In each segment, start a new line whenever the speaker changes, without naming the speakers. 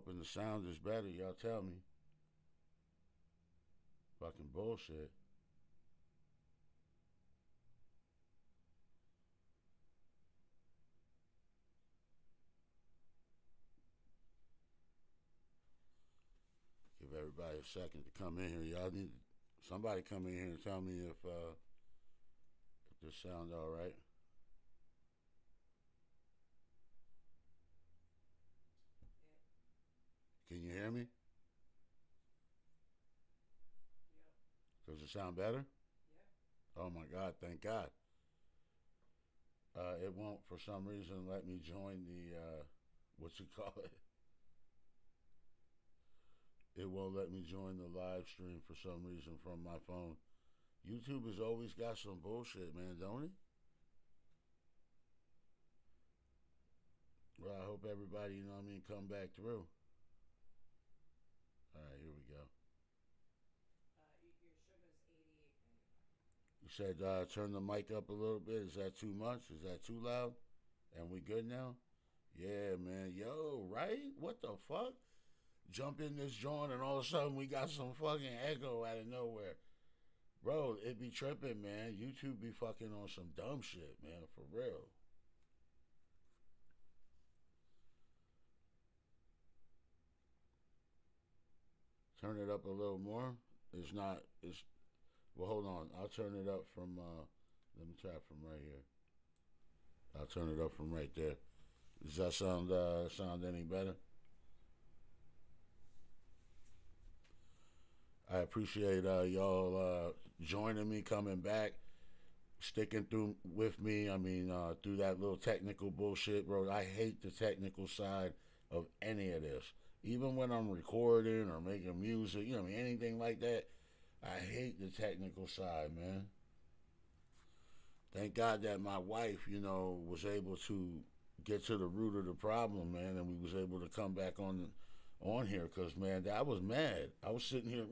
hoping the sound is better. Y'all tell me. Fucking bullshit. Give everybody a second to come in here. Y'all need somebody come in here and tell me if this sound all right. Can you hear me? Does it sound better? Oh my God! Thank God. It won't for some reason let me join the what you call it. It won't let me join the live stream for some reason from my phone. YouTube has always got some bullshit, man, don't it? Well, I hope everybody, you know what I mean, come back through. All right, here we go. You said turn the mic up a little bit. Is that too much? Is that too loud? And we good now? Yeah, man. Yo, right? What the fuck? Jump in this joint and all of a sudden we got some fucking echo out of nowhere. Bro, it be tripping, man. YouTube be fucking on some dumb shit, man, for real. Turn it up a little more. It's not, it's, well, hold on. I'll turn it up from, let me try from right here. I'll turn it up from right there. Does that sound any better? I appreciate y'all joining me, coming back, sticking through with me. I mean, through that little technical bullshit, bro. I hate the technical side of any of this. Even when I'm recording or making music, you know, I mean, anything like that, I hate the technical side, man. Thank God that my wife, you know, was able to get to the root of the problem, man, and we was able to come back on here because, man, I was mad. I was sitting here.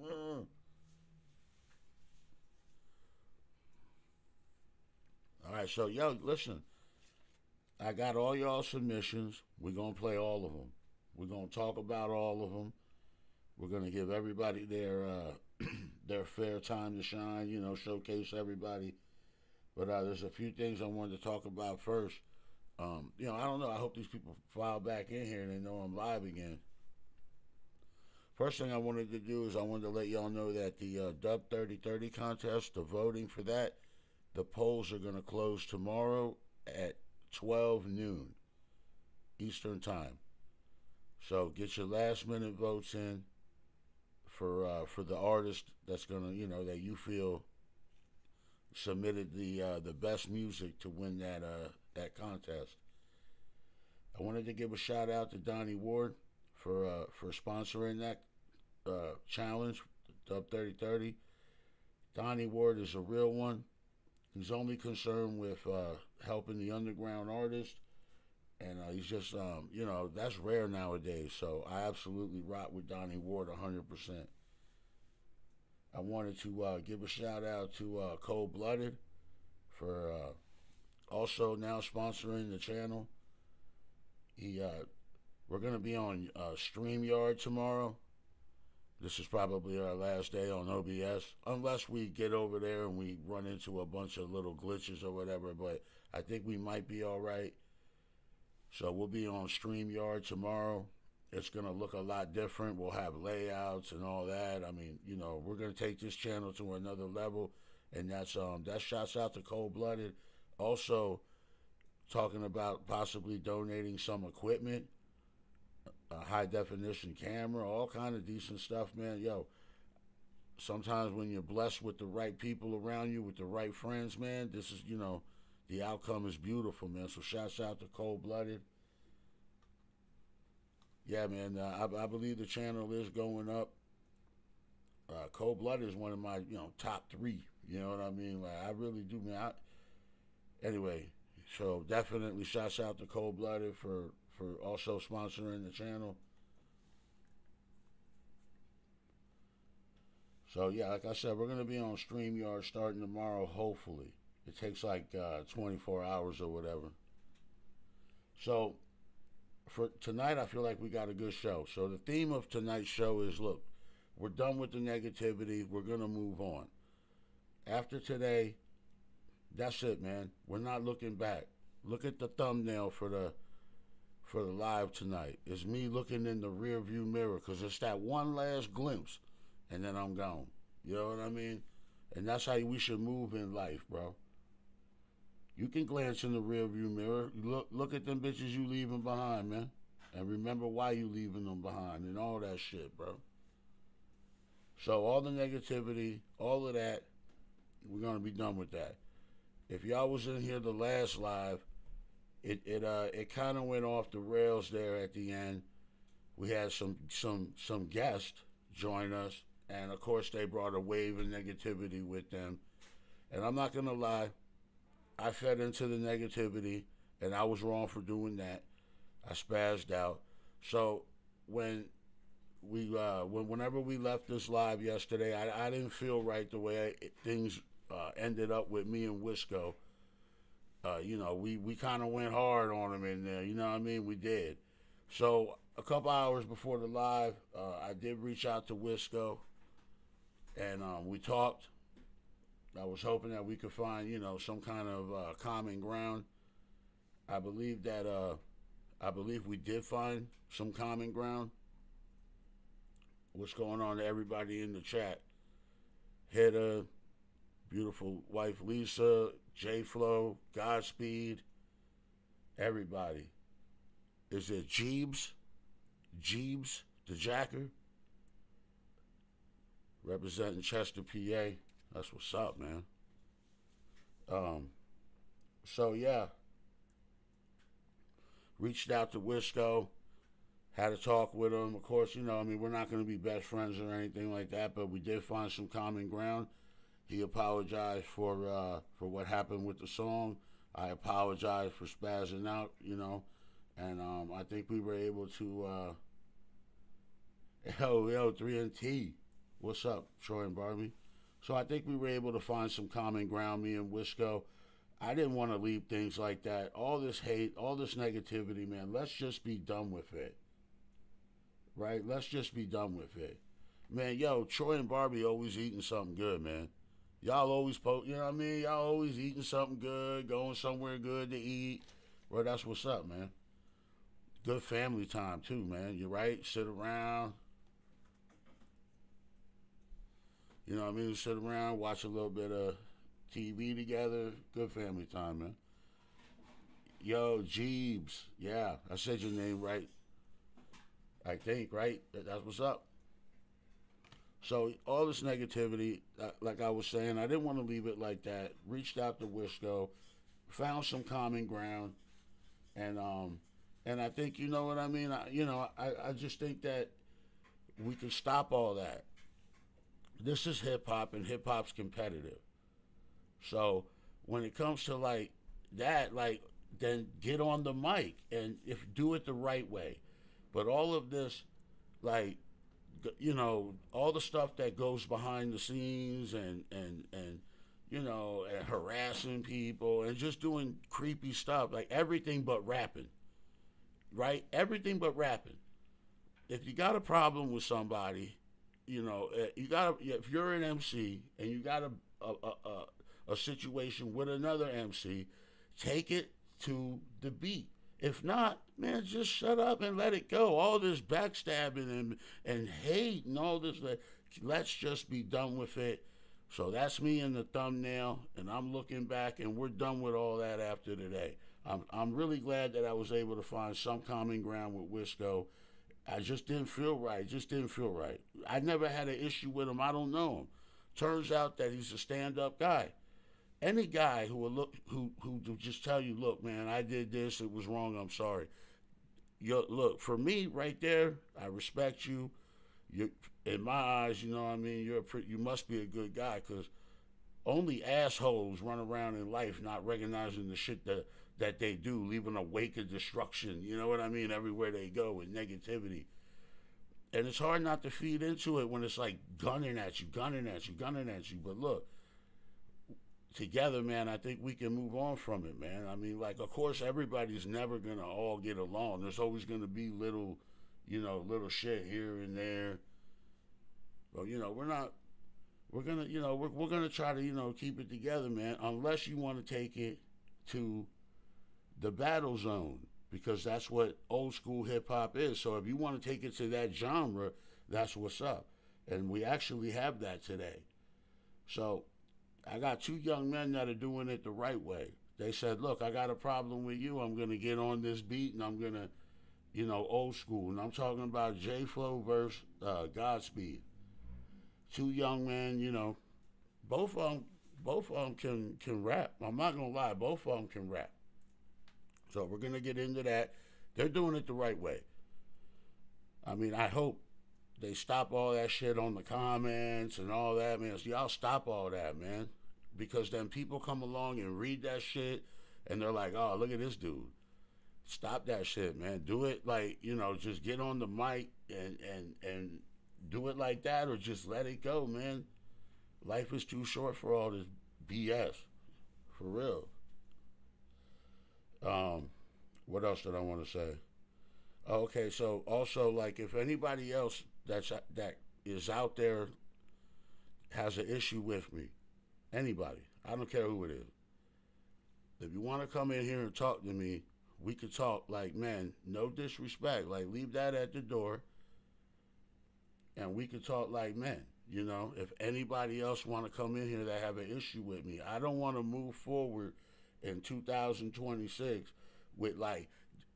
All right, so yo, listen. I got all y'all submissions. We're gonna play all of them. We're gonna talk about all of them. We're gonna give everybody their their fair time to shine. You know, showcase everybody. But there's a few things I wanted to talk about first. You know, I don't know. I hope these people file back in here and they know I'm live again. First thing I wanted to do is I wanted to let y'all know that the Dub 3030 contest, the voting for that, the polls are going to close tomorrow at 12 noon Eastern Time. So get your last minute votes in for the artist that's gonna, you know, that you feel submitted the best music to win that contest. I wanted to give a shout out to Donnie Ward for sponsoring that challenge, Dub 3030. Donnie Ward is a real one. He's only concerned with helping the underground artist, and he's just, you know, that's rare nowadays. So I absolutely rock with Donnie Ward 100%. I wanted to give a shout out to Cold Blooded for also now sponsoring the channel. We're gonna be on StreamYard tomorrow. This is probably our last day on OBS, unless we get over there and we run into a bunch of little glitches or whatever. But I think we might be all right. So we'll be on StreamYard tomorrow. It's gonna look a lot different. We'll have layouts and all that. I mean, you know, we're gonna take this channel to another level, and that shouts out to Cold Blooded. Also, talking about possibly donating some equipment, a high definition camera, all kind of decent stuff, man. Yo, sometimes when you're blessed with the right people around you, with the right friends, man, this is, you know, the outcome is beautiful, man. So shouts out to Cold Blooded. Yeah, man, I believe the channel is going up. Cold Blooded is one of my, you know, top three. You know what I mean? Like, I really do, man. Anyway, so definitely shouts out to Cold Blooded for also sponsoring the channel. So yeah, like I said, we're gonna be on StreamYard starting tomorrow. Hopefully, it takes like 24 hours or whatever. So for tonight, I feel like we got a good show. So the theme of tonight's show is: look, we're done with the negativity. We're gonna move on. After today, that's it, man. We're not looking back. Look at the thumbnail for the live tonight. It's me looking in the rear view mirror because it's that one last glimpse, and then I'm gone. You know what I mean? And that's how we should move in life, bro. You can glance in the rear view mirror. Look at them bitches you leaving behind, man. And remember why you leaving them behind and all that shit, bro. So all the negativity, all of that, we're gonna be done with that. If y'all was in here the last live, it kind of went off the rails there at the end. We had some guests join us, and of course they brought a wave of negativity with them. And I'm not gonna lie, I fed into the negativity, and I was wrong for doing that. I spazzed out. So whenever we left this live yesterday, I didn't feel right the way things ended up with me and Wisco. We kind of went hard on him in there. You know what I mean? We did. So a couple hours before the live, I did reach out to Wisco, and we talked. I was hoping that we could find, some kind of common ground. I believe we did find some common ground. What's going on to everybody in the chat? Hedda, beautiful wife Lisa, J Flow, Godspeed, everybody. Is it Jeebs? Jeebs, the Jacker? Representing Chester, PA. That's what's up, man. So yeah. Reached out to Wisco, had a talk with him. Of course, we're not going to be best friends or anything like that, but we did find some common ground. He apologized for what happened with the song. I apologized for spazzing out, and I think we were able to. Yo, 3NT, what's up, Troy and Barbie? So I think we were able to find some common ground, me and Wisco. I didn't want to leave things like that. All this hate, all this negativity, man, let's just be done with it. Right? Let's just be done with it. Man, yo, Troy and Barbie always eating something good, man. Y'all always you know what I mean? Y'all always eating something good, going somewhere good to eat. Well, that's what's up, man. Good family time, too, man. You right? Sit around. You know what I mean? Sit around, watch a little bit of TV together. Good family time, man. Yo, Jeebs. Yeah, I said your name right. I think, right? That's what's up. So all this negativity, like I was saying, I didn't want to leave it like that. Reached out to Wisco, found some common ground, and I think, you know what I mean. I just think that we can stop all that. This is hip hop, and hip hop's competitive. So when it comes to like that, then get on the mic and if do it the right way. But all of this, like, all the stuff that goes behind the scenes and and harassing people and just doing creepy stuff, like everything but rapping, right? Everything but rapping. If you got a problem with somebody, if you're an MC and you got a situation with another MC, take it to the beat. If not, man, just shut up and let it go. All this backstabbing and hate and all this, let's just be done with it. So that's me in the thumbnail, and I'm looking back, and we're done with all that after today. I'm really glad that I was able to find some common ground with Wisco. I just didn't feel right. I never had an issue with him. I don't know him. Turns out that he's a stand-up guy. Any guy who will just tell you, look, man, I did this, it was wrong, I'm sorry. Look, for me, right there, I respect you. You, in my eyes, you know what I mean. You must be a good guy, because only assholes run around in life not recognizing the shit that they do, leaving a wake of destruction. You know what I mean? Everywhere they go with negativity. And it's hard not to feed into it when it's like gunning at you. But look, together, man, I think we can move on from it, man. I mean, like, of course, everybody's never gonna all get along. There's always gonna be little, little shit here and there. But we're not. We're gonna, we're gonna try to, keep it together, man. Unless you want to take it to the battle zone, because that's what old school hip hop is. So if you want to take it to that genre, that's what's up. And we actually have that today. So I got two young men that are doing it the right way. They said, look, I got a problem with you. I'm going to get on this beat and I'm going to, old school. And I'm talking about J Flow versus Godspeed. Two young men, both of them can rap. I'm not going to lie, both of them can rap. So we're going to get into that. They're doing it the right way. I mean, I hope they stop all that shit on the comments and all that, man. So y'all stop all that, man. Because then people come along and read that shit and they're like, oh, look at this dude. Stop that shit, man. Do it like, just get on the mic and do it like that, or just let it go, man. Life is too short for all this BS. For real. What else did I want to say? Okay, so also, like, if anybody else that is out there has an issue with me, anybody, I don't care who it is. If you want to come in here and talk to me, we could talk. Like, man, no disrespect. Like, leave that at the door, and we could talk like men. If anybody else want to come in here that have an issue with me, I don't want to move forward in 2026 with like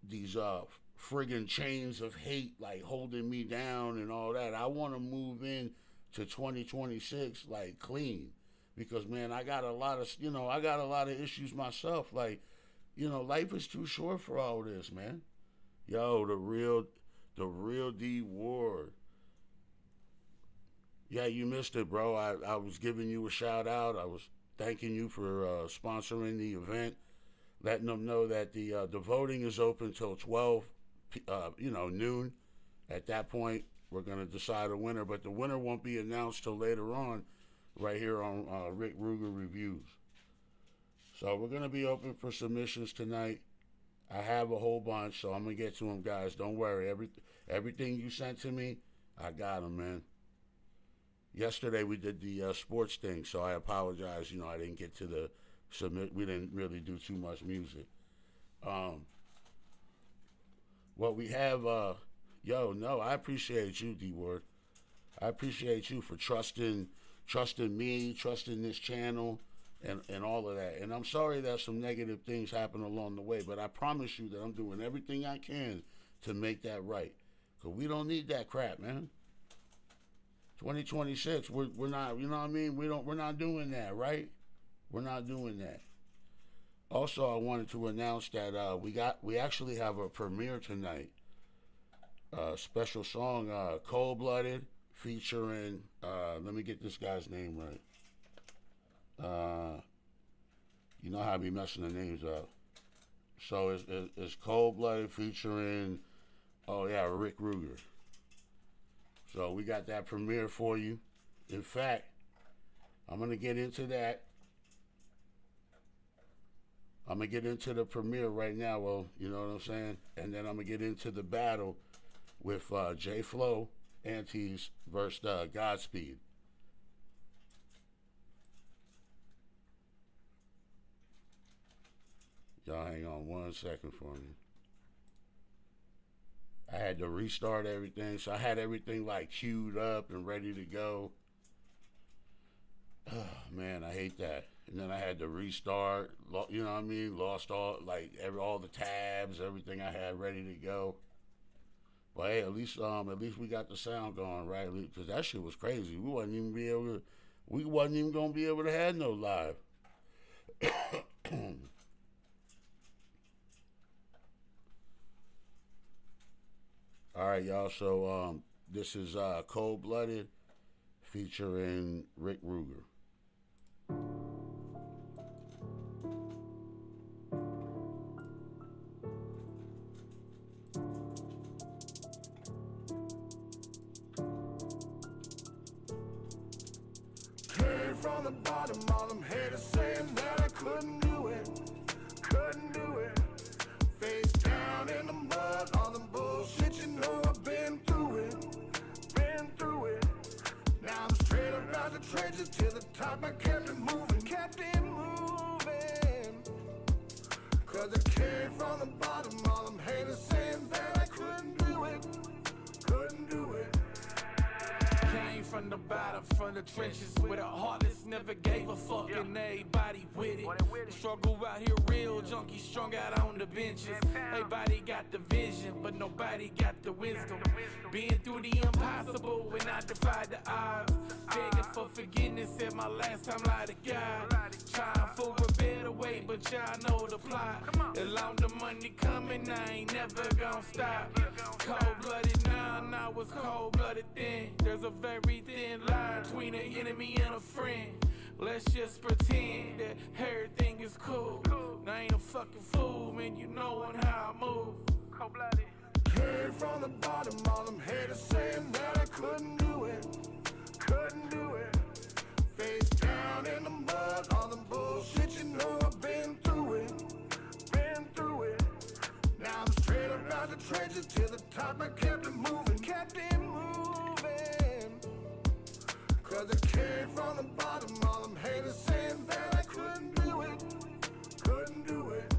these friggin' chains of hate like holding me down and all that. I want to move in to 2026 like clean, because man, I got a lot of issues myself. Like, life is too short for all this, man. Yo, the real D Ward. Yeah, you missed it, bro. I was giving you a shout out. I was thanking you for sponsoring the event, letting them know that the voting is open till 12, noon. At that point, we're gonna decide a winner, but the winner won't be announced till later on, right here on Rick Ruger Reviews. So we're gonna be open for submissions tonight. I have a whole bunch, so I'm gonna get to them, guys. Don't worry. Everything you sent to me, I got them, man. Yesterday we did the sports thing, so I apologize. I didn't get to the submit. We didn't really do too much music. What we have, I appreciate you, D Word. I appreciate you for trusting me, trusting this channel, and all of that. And I'm sorry that some negative things happen along the way, but I promise you that I'm doing everything I can to make that right. Because we don't need that crap, man. 2026, we're not, you know what I mean? We're not doing that, right? We're not doing that. Also, I wanted to announce that we actually have a premiere tonight. Special song, Cold Blooded, featuring let me get this guy's name right. You know how I be messing the names up. So it's Cold Blooded featuring Rick Ruger. So we got that premiere for you. In fact, I'm going to get into that. I'm going to get into the premiere right now, well, you know what I'm saying? And then I'm going to get into the battle with J Flow, Antes versus Godspeed. Y'all hang on 1 second for me. I had to restart everything, so I had everything like queued up and ready to go. Oh, man, I hate that. And then I had to restart, you know what I mean? Lost all the tabs, everything I had ready to go. But hey, at least we got the sound going, right? Because that shit was crazy. We wasn't even gonna be able to have no live. All right, y'all. So this is Cold Blooded featuring Rick Ruger.
Came from the bottom, all them haters saying that I couldn't do it. Couldn't do it. Face down in the mud, all them bullshit, you know I've been through it. Been through it. Now I'm straight up out the trenches to the top, I kept it moving, kept it moving. Cause I came from the bottom, all them haters saying that I couldn't do it. Couldn't do it.
Came from the bottom, from the trenches, with a heart that's never gave a fuck, and everybody with it. The struggle out here real, junkies strung out on the benches. Everybody got the vision, but nobody got the wisdom. Being through the impossible when I defied the odds. Begging for forgiveness at my last time, lie to God. Trying for a better way, but y'all know the plot. As long the money coming, I ain't never gonna stop. Cold-blooded now it's cold-blooded then. There's a very thin line between an enemy and a friend. Let's just pretend that everything is cool. I ain't a fucking fool, man, you know how I move. Cold-blooded.
Came from the bottom, all them haters saying that I couldn't do it. Couldn't do it. Face down in the mud, all them bullshit, you know I've been through it. Been through it. Now I'm straight up out the trenches to the top, I kept it moving, kept it moving. Cause I came from the bottom, all them haters saying that I couldn't do it. Couldn't do it.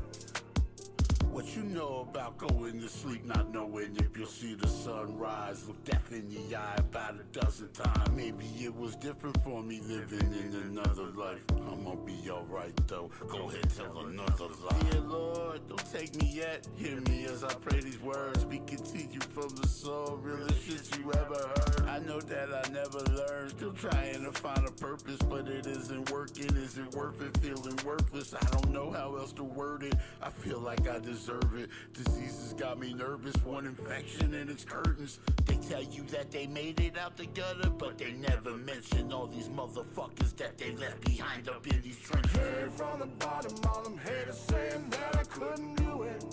What you know about going to sleep, not knowing if you'll see the sunrise? Look death in the eye about a dozen times. Maybe it was different for me living in another life. I'ma be alright though, go ahead tell another lie. Dear Lord, don't take me yet. Hear me as I pray these words. Speaking to you from the soul, realest shit you ever heard. I know that I never learned, still trying to find a purpose, but it isn't working. Is it worth it? Feeling worthless, I don't know how else to word it. I feel like I deserve it. Diseases got me nervous, one infection and it's curtains. They tell you that they made it out the gutter, but they never mention all these motherfuckers that they left behind up in these trenches.
Came from the bottom, all them haters saying that I couldn't do it.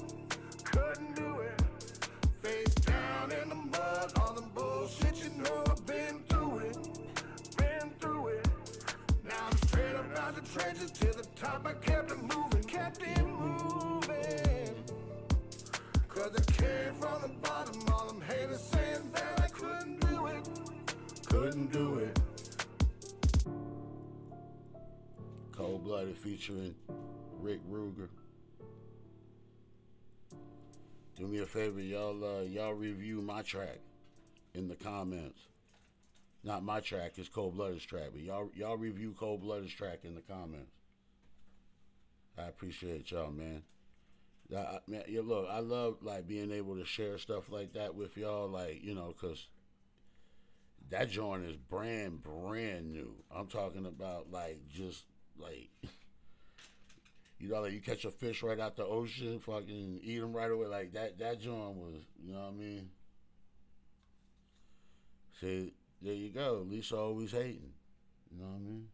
Couldn't do it. Face down in the mud, all them bullshit, you know I've been through it. Been through it. Now I'm straight up out the trenches to the top, I kept it moving, kept it moving. Cause I came from the bottom, all them haters saying that I couldn't do it. Couldn't do it.
Cold-Blooded featuring Rick Ruger. Do me a favor, y'all review my track in the comments. Not my track, it's Cold-Blooded's track, but y'all review Cold-Blooded's track in the comments. I appreciate y'all, man. Man, yeah, look, I love like being able to share stuff like that with y'all, like, you know, cause that joint is brand new. I'm talking about like just like, you know, like you catch a fish right out the ocean, fucking eat them right away, like that joint was, you know what I mean? See, there you go. Lisa always hating, you know what I mean?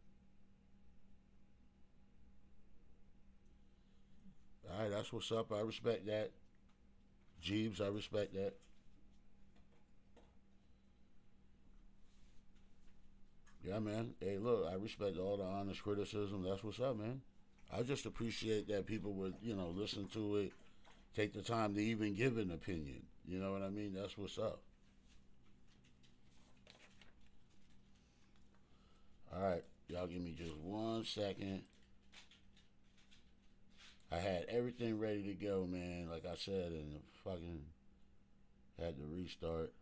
All right, that's what's up. I respect that. Jeeves, I respect that. Yeah, man. Hey, look, I respect all the honest criticism. That's what's up, man. I just appreciate that people would, you know, listen to it, take the time to even give an opinion. You know what I mean? That's what's up. All right, y'all give me just 1 second. I had everything ready to go, man, like I said, and fucking had to restart.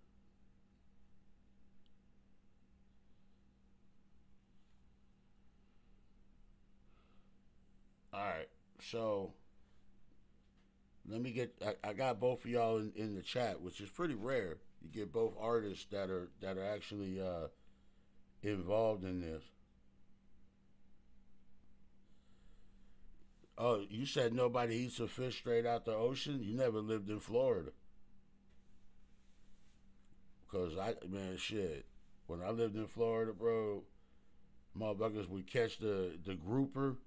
Alright, so let me get I got both of y'all in the chat, which is pretty rare. You get both artists that are actually involved in this. Oh, you said nobody eats a fish straight out the ocean? You never lived in Florida. Because man, shit. When I lived in Florida, bro, motherfuckers would catch the grouper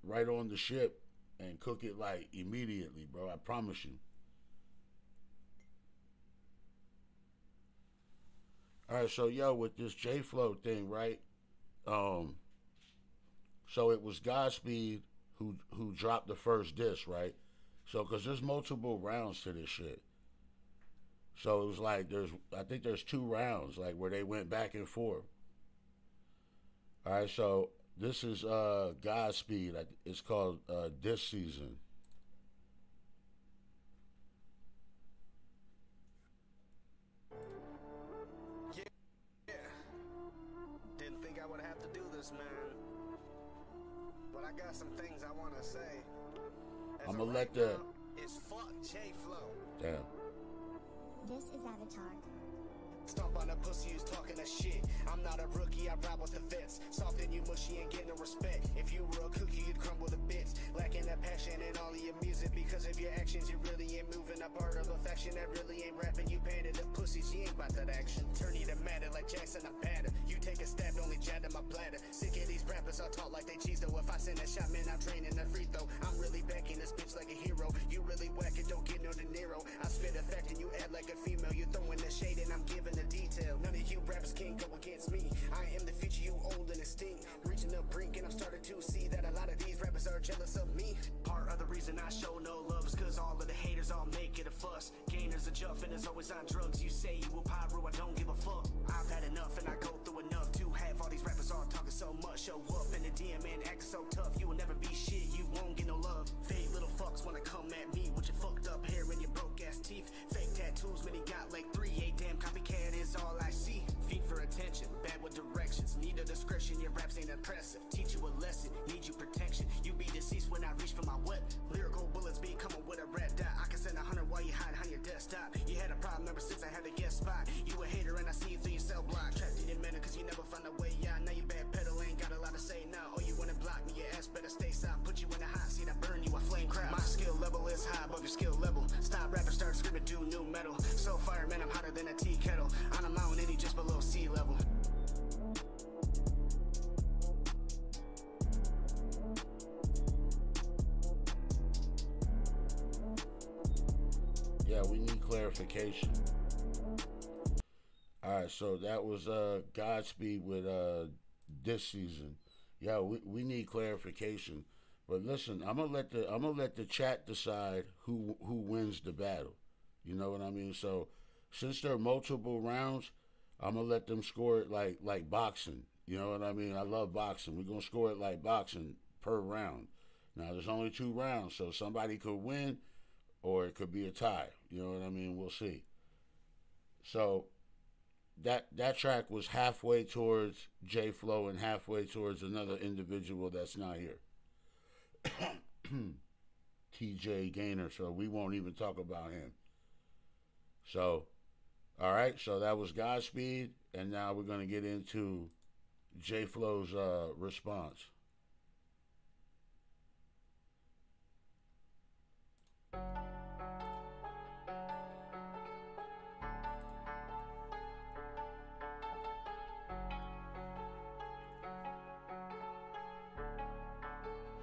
right on the ship and cook it like immediately, bro. I promise you. All right, so yo, with this J Flow thing, right? So it was Godspeed who dropped the first disc, right? So because there's multiple rounds to this shit. So it was like I think there's 2 rounds like where they went back and forth. All right, so this is Godspeed. It's called Disc Season.
Didn't think I would have to do this, man. But I got some things I want to say.
I'm gonna let the.
It's fuck J Flow.
Damn.
This is Avatar.
Stomp on a pussy who's talking that shit. I'm not a rookie, I ride with the vets. Soft and you mushy and get no respect. If you were a cookie, you'd crumble to bits. Lacking that passion in all of your music. Because of your actions, you really ain't moving. A part of affection that really ain't rapping. You painted the pussies, you ain't about that action. Turn you to matter like Jackson, I'm batter. You take a stab, only jab in my bladder. Sick of these rappers, I talk like they cheese though. If I send a shot, man, I'm training a free throw. I'm really backing this bitch like a hero. You really whack it, don't get no De Niro. I spit effect and you act like a female. You throwing the shade and I'm giving the detail. None of you rappers can go against me. I am the future, you old and extinct. Reaching the brink and I'm starting to see that a lot of these rappers are jealous of me. Part of the reason I show no love is cause all of the haters all make it a fuss. Gainers are juff and is always on drugs. You say you will pyro, I don't give a fuck. I've had enough and I go through enough to have all these rappers all talking so much. Show up in the DM and acting so tough. You will never be shit, you won't get no love. Fake little fucks wanna come at me with your fucked up hair and your broke ass teeth. Fake tattoos when he got like 3. A damn copycat is all I see. Feet for attention, bad with directions. Need a discretion, your raps ain't impressive. Teach you a lesson, need you protection. You be deceased when I reach for my weapon. Lyrical bullets be coming with a red dot. I can send 100 while you hide on your desktop. You had a problem ever since I had a guest spot. You a hater and I see you through your cell block. Trapped in your manner cause you never find a way out. Now you bad pedal, ain't got a lot to say now. Oh, you wanna block me, your ass better stay silent. Put you in a hot seat, I burn you, I flame crowd. My skill level is high above your skill level. Stop rapping, start screaming, do new metal. So fire, man, I'm hotter than a tea kettle. On a mountain, and he just below sea level.
Yeah, we need clarification. Alright, so that was Godspeed with Disc Season. Yeah, we need clarification. But listen, I'm gonna let the chat decide who wins the battle. You know what I mean? So since there are multiple rounds, I'm gonna let them score it like boxing. You know what I mean? I love boxing. We're gonna score it like boxing per round. Now there's only 2 rounds, so somebody could win or it could be a tie. You know what I mean? We'll see. So that track was halfway towards J Flow and halfway towards another individual that's not here. TJ Gaynor, so we won't even talk about him. So, all right, so that was Godspeed, and now we're going to get into J Flow's response.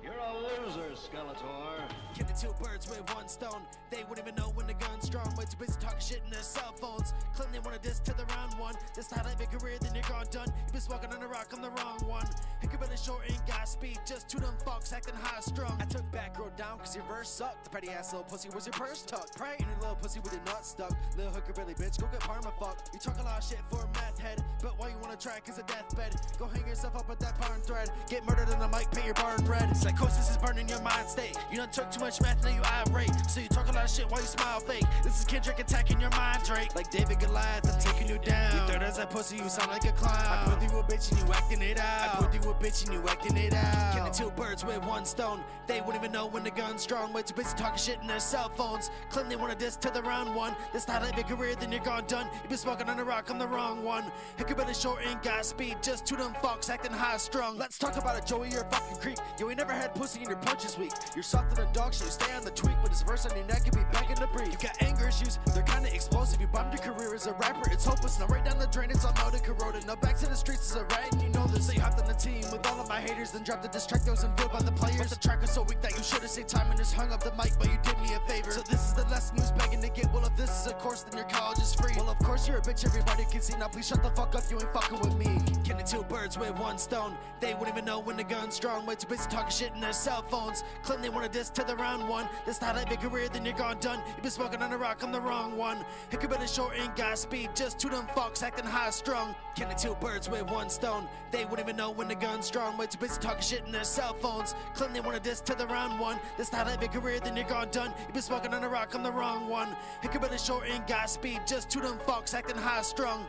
You're a loser, Skeletor.
Kill the 2 birds with 1 stone. They wouldn't even know when the gun's drawn. Way too busy talking shit in their cell phones. Claim they wanna diss to the round 1. This time I have a career, then you're gone done. You been smoking on a rock, I'm the wrong one. Hiccup short ain't got speed, just 2 dumb fucks acting high strung. I took back road down cause your verse sucked. The pretty ass little pussy was your purse tucked. Pray in your little pussy with your nuts stuck. Little hooker Billy bitch, go get parma fuck. You talk a lot of shit for a meth head, but why you wanna try cause a deathbed? Go hang yourself up with that barn thread. Get murdered on the mic, paint your barn red. Psychosis is burning your mind state. You done took too much meth, now you irate. So you talk a lot of shit while you smile fake. This is Kendrick attacking your mind, Drake. Like David Goliath, I'm taking you down. You third as that pussy, you sound like a clown. I put you a bitch and you acting it out. I put you a bitch and you acting it out. Killing 2 birds with 1 stone. They wouldn't even know when the gun's drawn. Way too busy talking shit in their cell phones. Claim they wanna diss to the round 1. This time I have a career, then you're gone done. You been smoking on a rock, I'm the wrong one. Hiccup short ain't got speed, just 2 dumb fucks acting high strung. Let's talk about it, Joey, you're a fucking creep. You ain't never had pussy and your punch is weak. You're softer than dog shit, you stay on the tweak. With this verse on your neck, you be begging to breathe. You got anger issues, they're kinda explosive. You bombed your career as a rapper, it's hopeless. Now right down the drain, it's all out and corroded. Now back to the streets as a rat, and you know this. So you hopped on the team with all of my haters, then drop the diss track that was unveiled by the players. But the track was so weak that you should've saved time and just hung up the mic, but you did me a favor. So this is the lesson who's begging to get. Well, if this is a course, then your college is free. Well, of course you're a bitch, everybody can see. Now please shut the fuck up, you ain't fucking with me. Killing two birds with one stone. They wouldn't even know when the gun's drawn. Way too busy talking shit in their cell phones. Claim they want a diss to the round one. This highlight big career, then you're gone done. You been smoking on a rock, I'm the wrong one. Hiccup been short, ain't got speed. Just two dumb fucks acting high strung. Killing two birds with one stone. They wouldn't even know when the gun's drawn. Way too busy talking shit in their cell phones. Claim they want a diss to the round one. This highlight big career, then you're gone done. You been smoking on a rock, I'm the wrong one. Hiccup been short, ain't got speed. Just two dumb fucks acting high strung.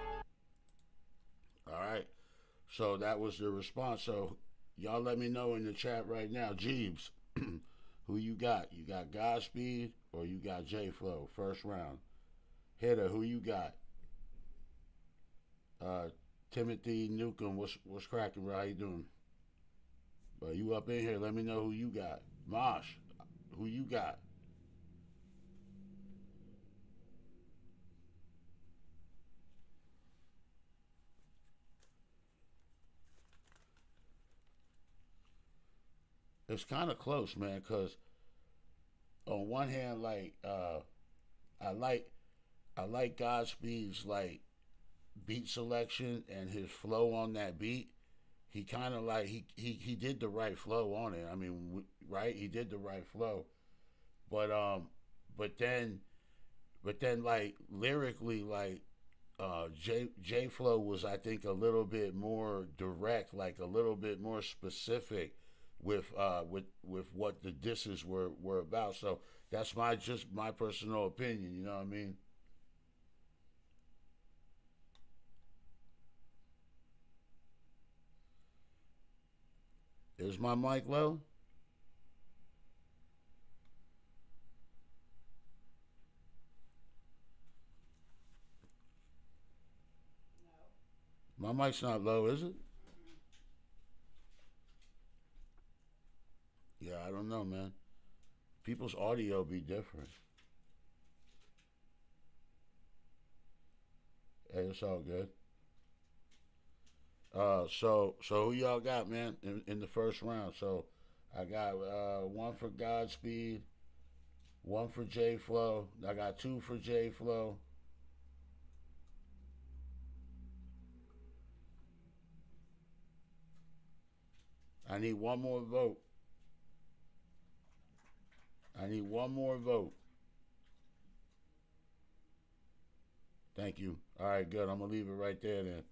All right. So that was the response. So y'all let me know in the chat right now. Jeebs, who you got? You got Godspeed or you got J-Flow? First round. Hitter, who you got? Timothy Newcomb, what's cracking, bro? How you doing? But you up in here, let me know who you got. Mosh, who you got? It's kind of close, man, because on one hand, like, I like Godspeed's, like, beat selection and his flow on that beat. He kind of, like, he did the right flow on it. I mean, right? He did the right flow. But then, like, lyrically, like, J Flow was, I think, a little bit more direct, like, a little bit more specific with what the disses were about. So that's just my personal opinion, you know what I mean? Is my mic low? No. My mic's not low, is it? Yeah, I don't know, man. People's audio be different. Hey, it's all good. So who y'all got, man, in the first round? So I got one for Godspeed, one for J-Flow. I got two for J-Flow. I need one more vote. I need one more vote. Thank you. All right, good. I'm going to leave it right there then.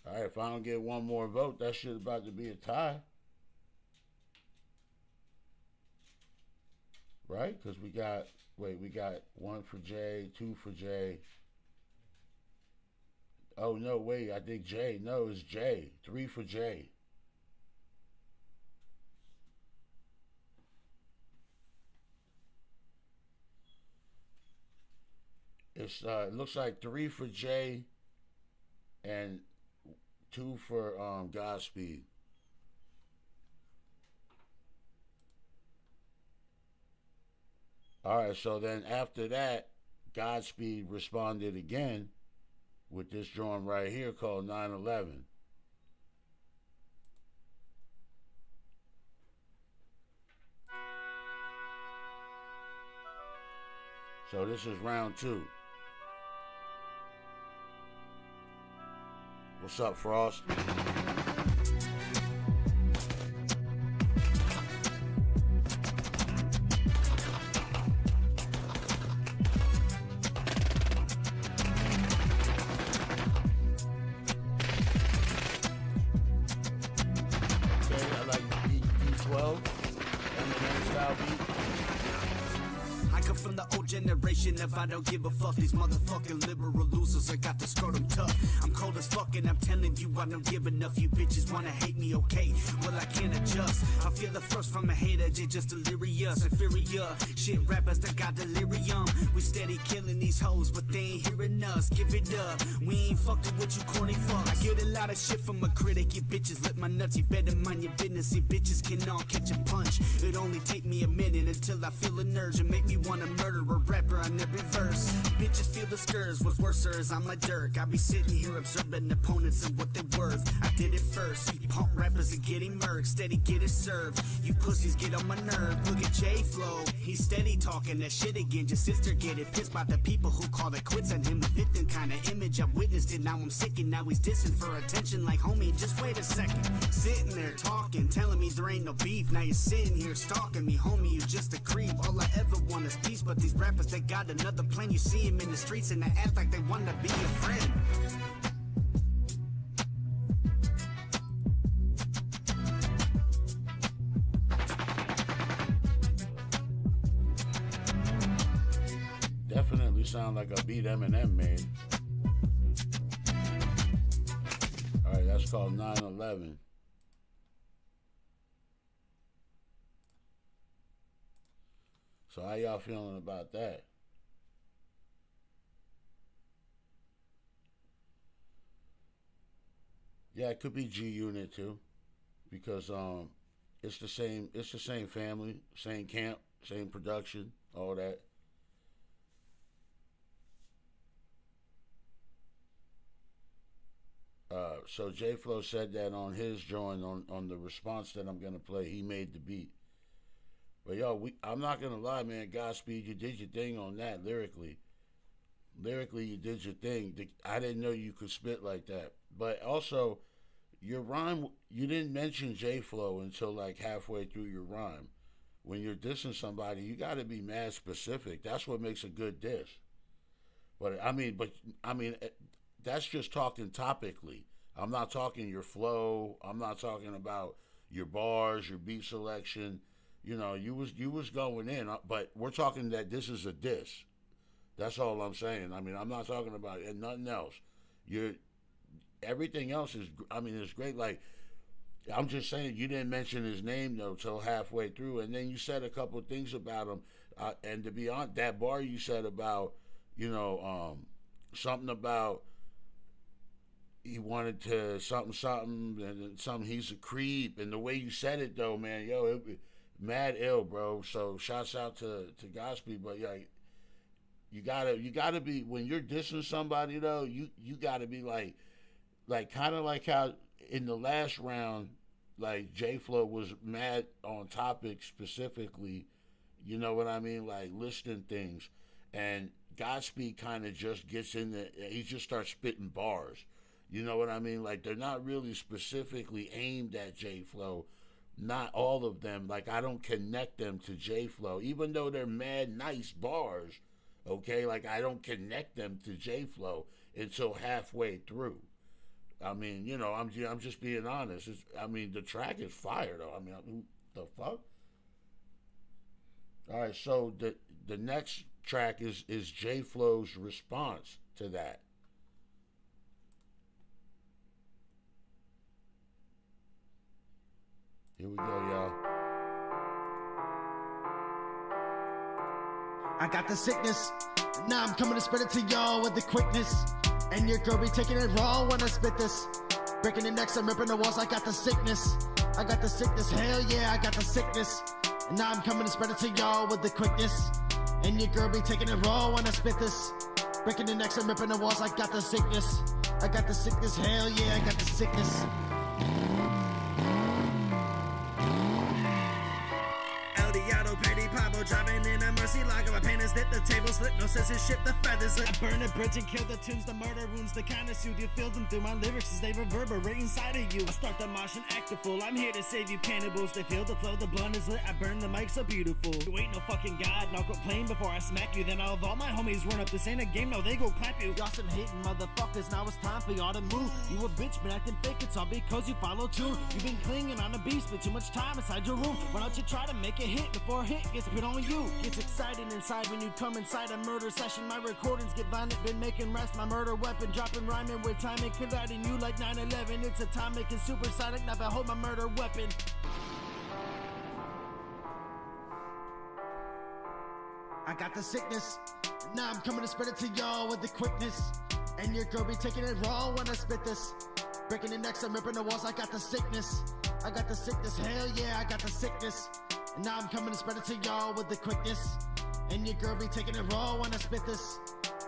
All right, if I don't get one more vote, that shit about to be a tie. Right? Because we got one for J, two for J. Oh, no, wait, I think J. No, it's J. 3 for J. It looks like 3 for J and 2 for Godspeed. All right, so then after that, Godspeed responded again with this drawing right here called 9/11. So this is round 2. What's up, Frost?
If I don't give a fuck, these motherfucking liberal losers, I got to skirt them tough. I'm cold as fuck and I'm telling you I don't give enough. You bitches wanna hate me, okay? Well, I can't adjust. I feel the first from a hater, they just delirious, inferior. Shit rappers that got delirium. We steady killing these hoes, but they ain't hearing us. Give it up, we ain't fucking with you corny fucks. I get a lot of shit from a critic, you bitches let my nuts. You better mind your business, you bitches can all catch a punch. It only take me a minute until I feel an urge and make me wanna murder a rapper forever on every verse. Bitches feel the skurs, what's worse is I'm like Dirk. I be sitting here observing opponents and what they worth. I did it first, you punk rappers are getting murked, steady get it served. You pussies get on my nerve, look at J-Flow. He's steady talking that shit again, your sister get it pissed by the people who call it quits on him. A victim kind of image, I witnessed it, now I'm sick and now he's dissing for attention like homie, just wait a second. Sitting there talking, telling me there ain't no beef, now you're sitting here stalking me, homie, you just a creep. All I ever want is peace, but these rappers, they got another plan. You see him in the streets and they act like they want to be your friend.
Definitely sound like a beat Eminem made. Alright, that's called 9/11. So how y'all feeling about that? Yeah, it could be G Unit too, because it's the same family, same camp, same production, all that. So J Flow said that on his joint on the response that I'm gonna play, he made the beat. But yo, I'm not gonna lie, man. Godspeed, you did your thing on that lyrically. Lyrically, you did your thing. I didn't know you could spit like that. But also, your rhyme, you didn't mention J Flow until like halfway through your rhyme. When you're dissing somebody, you got to be mad specific. That's what makes a good diss. But I mean, that's just talking topically. I'm not talking your flow. I'm not talking about your bars, your beat selection. You know, you was going in, but we're talking that this is a diss. That's all I'm saying. I mean, I'm not talking about it, nothing else. Everything else is, I mean, it's great. Like, I'm just saying, you didn't mention his name though till halfway through, and then you said a couple of things about him. And to be honest, that bar you said about, you know, something about he wanted to something, and something. He's a creep, and the way you said it though, man, yo, it mad ill, bro. So shouts out to Godspeed, but yeah, you gotta be, when you're dissing somebody though, you gotta be like kind of like how in the last round, like J Flow was mad on topic specifically, you know what I mean, like listing things, and Godspeed kind of just gets in the, he just starts spitting bars, you know what I mean, like they're not really specifically aimed at J Flow. Not all of them. Like, I don't connect them to J Flow, even though they're mad nice bars. Okay, like I don't connect them to J Flow until halfway through. I mean, you know, I'm just being honest. I mean, the track is fire though. I mean, who the fuck? All right, so the next track is J Flow's response to that. Here we go, y'all.
I got the sickness, now I'm coming to spread it to y'all with the quickness. And your girl be taking it raw when I spit this. Breaking the necks, I'm ripping the walls, I got the sickness. I got the sickness, hell yeah, I got the sickness. And now I'm coming to spread it to y'all with the quickness. And your girl be taking it raw when I spit this. Breaking the necks, I'm ripping the walls, I got the sickness. I got the sickness, hell yeah, I got the sickness. Driving in a mercy log of a pain is lit, the table split, no censorship, the feathers lit. I burn the bridge and kill the tunes, the murder wounds, the kind of soothe you feel them through my lyrics as they reverberate inside of you. I start the mosh and act a fool, I'm here to save you cannibals. They feel the flow, the blunt is lit, I burn the mic so beautiful. You ain't no fucking god, now quit playing before I smack you. Then all of all my homies run up, this ain't a game, no they go clap you. Y'all some hating motherfuckers, now it's time for y'all to move. You a bitch, been acting fake, it's all because you follow tune. You been clinging on a beast, but too much time inside your room. Why don't you try to make a hit before a hit gets put on you? Gets exciting inside when you come inside a murder session. My recordings get violent, been making rest. My murder weapon, dropping rhyming with timing, colliding you like 9/11. It's atomic and supersonic, now behold my murder weapon. I got the sickness, now I'm coming to spread it to y'all with the quickness. And your girl be taking it raw when I spit this. Breaking the necks, I'm ripping the walls, I got the sickness. I got the sickness, hell yeah, I got the sickness. And now I'm coming to spread it to y'all with the quickness. And your girl be taking it raw when I spit this.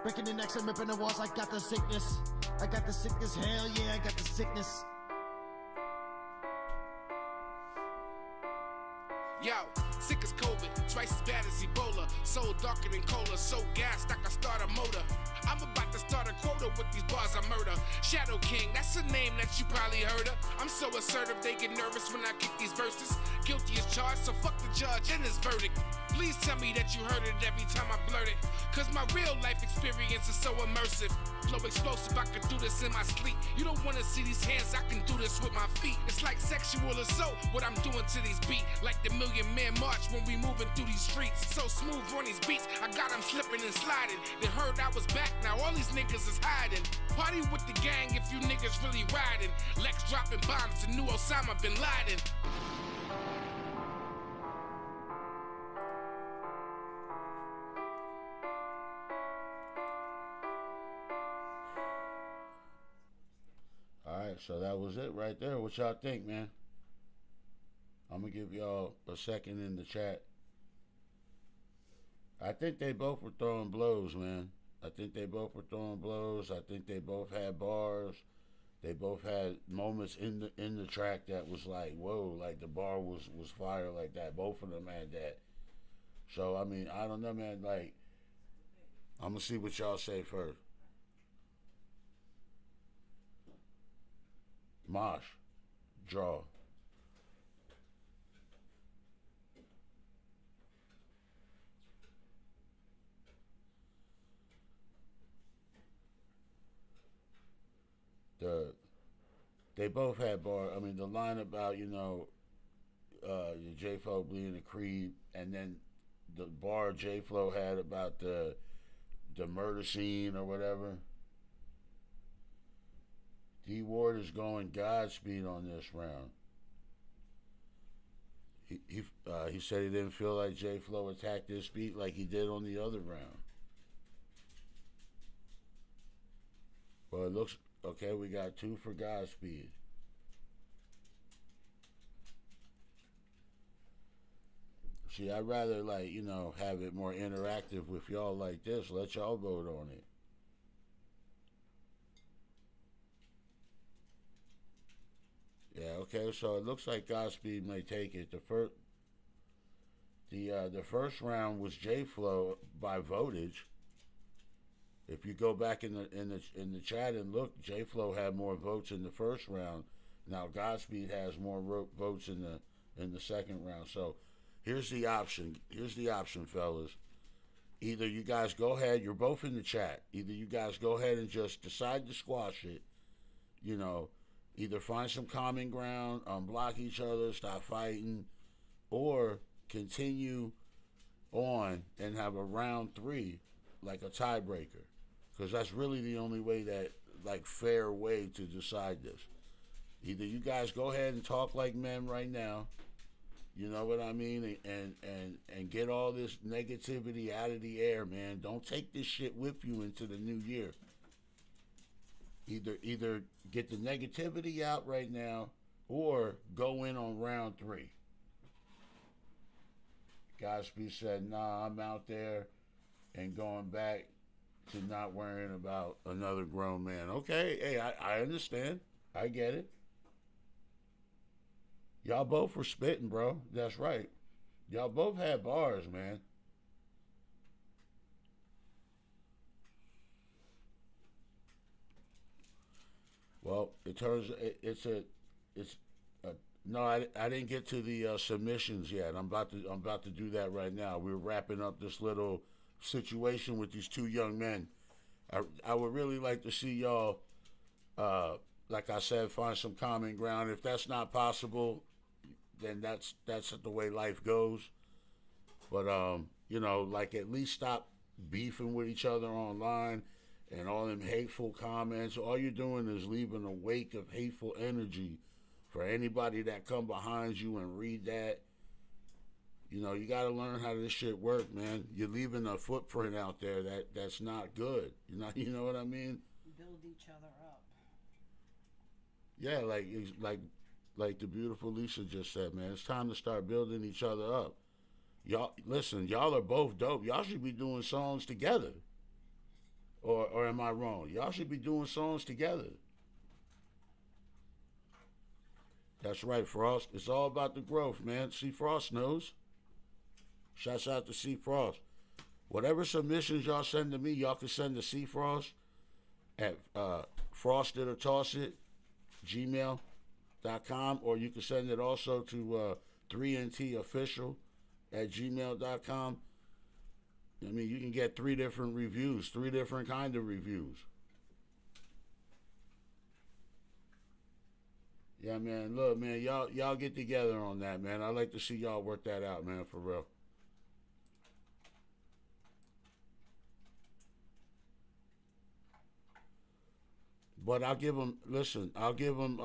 Breaking the necks and ripping the walls, I got the sickness. I got the sickness, hell yeah, I got the sickness.
Yo, sick as COVID, twice as bad as Ebola. So darker than cola, so gassed I can start a motor. I'm about to start a quota with these bars I murder. Shadow King, that's a name that you probably heard of. I'm so assertive, they get nervous when I kick these verses. Guilty as charged, so fuck the judge and his verdict. Please tell me that you heard it every time I blurt it. Cause my real life experience is so immersive. Flow explosive, I could do this in my sleep. You don't wanna see these hands, I can do this with my feet. It's like sexual assault, what I'm doing to these beats. Like the Million Man March when we moving through these streets. So smooth on these beats, I got them slipping and sliding. They heard I was back, now all these niggas is hiding. Party with the gang if you niggas really riding. Lex dropping bombs to new Osama bin Laden.
Alright, so that was it right there. What y'all think, man? I'm gonna give y'all a second in the chat. I think they both were throwing blows, man. I think they both were throwing blows. I think they both had bars. They both had moments in the track that was like, whoa, like the bar was fire like that. Both of them had that. So I mean, I don't know, man. Like, I'm gonna see what y'all say first. Mosh, draw. They both had bar. I mean, the line about J-Flo being a creep, and then the bar J-Flo had about the murder scene or whatever. D Ward is going Godspeed on this round. He said he didn't feel like J-Flo attacked this beat like he did on the other round. Well, it looks okay. We got 2 for Godspeed. See, I'd rather have it more interactive with y'all like this. Let y'all vote on it. Yeah, okay, so it looks like Godspeed may take it. The first round was J-Flo by votage. If you go back in the chat and look, J-Flo had more votes in the first round. Now Godspeed has more votes in the second round. So here's the option. Here's the option, fellas. Either you guys go ahead. You're both in the chat. Either you guys go ahead and just decide to squash it. Either find some common ground, unblock each other, stop fighting, or continue on and have a round 3, like a tiebreaker. Because that's really the only way fair way to decide this. Either you guys go ahead and talk like men right now, you know what I mean, and get all this negativity out of the air, man. Don't take this shit with you into the new year. Either get the negativity out right now or go in on round 3. Godspeed said, nah, I'm out there and going back to not worrying about another grown man. Okay, hey, I understand. I get it. Y'all both were spitting, bro. That's right. Y'all both had bars, man. Well, it turns no, I didn't get to the submissions yet. I'm about to do that right now. We're wrapping up this little situation with these 2 young men. I would really like to see y'all, like I said, find some common ground. If that's not possible, then that's the way life goes. But at least stop beefing with each other online. And all them hateful comments, all you're doing is leaving a wake of hateful energy for anybody that come behind you and read that. You got to learn how this shit work, man. You're leaving a footprint out there that's not good. You know what I mean?
Build each other up.
Yeah, like the beautiful Lisa just said, man. It's time to start building each other up. Y'all listen. Y'all are both dope. Y'all should be doing songs together. Or am I wrong? Y'all should be doing songs together. That's right, Frost. It's all about the growth, man. See, Frost knows. Shouts out to C Frost. Whatever submissions y'all send to me, y'all can send to C Frost at frosted or toss it gmail.com, or you can send it also to 3ntofficial at gmail.com. I mean, you can get 3 different reviews, 3 different kind of reviews. Yeah, man. Look, man, y'all get together on that, man. I like to see y'all work that out, man, for real. But I'll give them. Listen, I'll give them.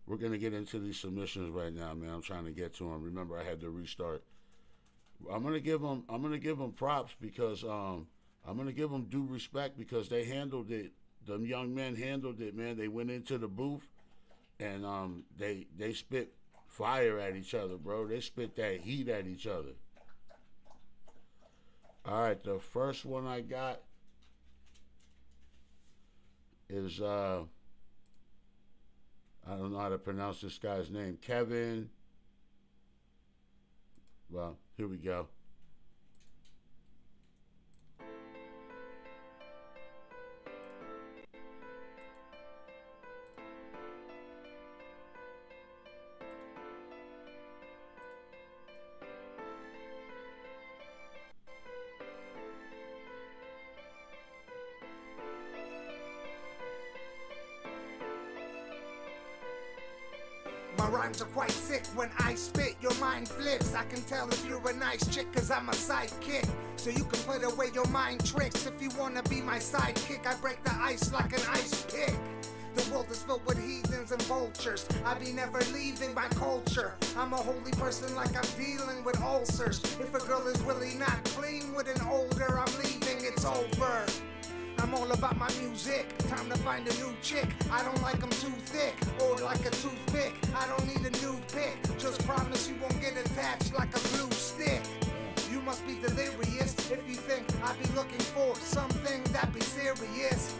We're gonna get into these submissions right now, man. I'm trying to get to them. Remember, I had to restart. I'm gonna give them. I'm gonna give them props because I'm gonna give them due respect because they handled it. Them young men handled it, man. They went into the booth and they spit fire at each other, bro. They spit that heat at each other. All right, the first one I got is I don't know how to pronounce this guy's name. Kevin. Well, here we go.
My rhymes are quite sick when I spit, your mind flips. I can tell if you're a nice chick cause I'm a sidekick. So you can put away your mind tricks. If you wanna be my sidekick, I break the ice like an ice pick. The world is filled with heathens and vultures. I be never leaving my culture. I'm a holy person like I'm dealing with ulcers. If a girl is really not clean with an older, I'm leaving, it's over. I'm all about my music, time to find a new chick. I don't like them too thick, or like a toothpick. I don't need a new pick, just promise you won't get attached like a glue stick. You must be delirious if you think I be looking for something that be serious.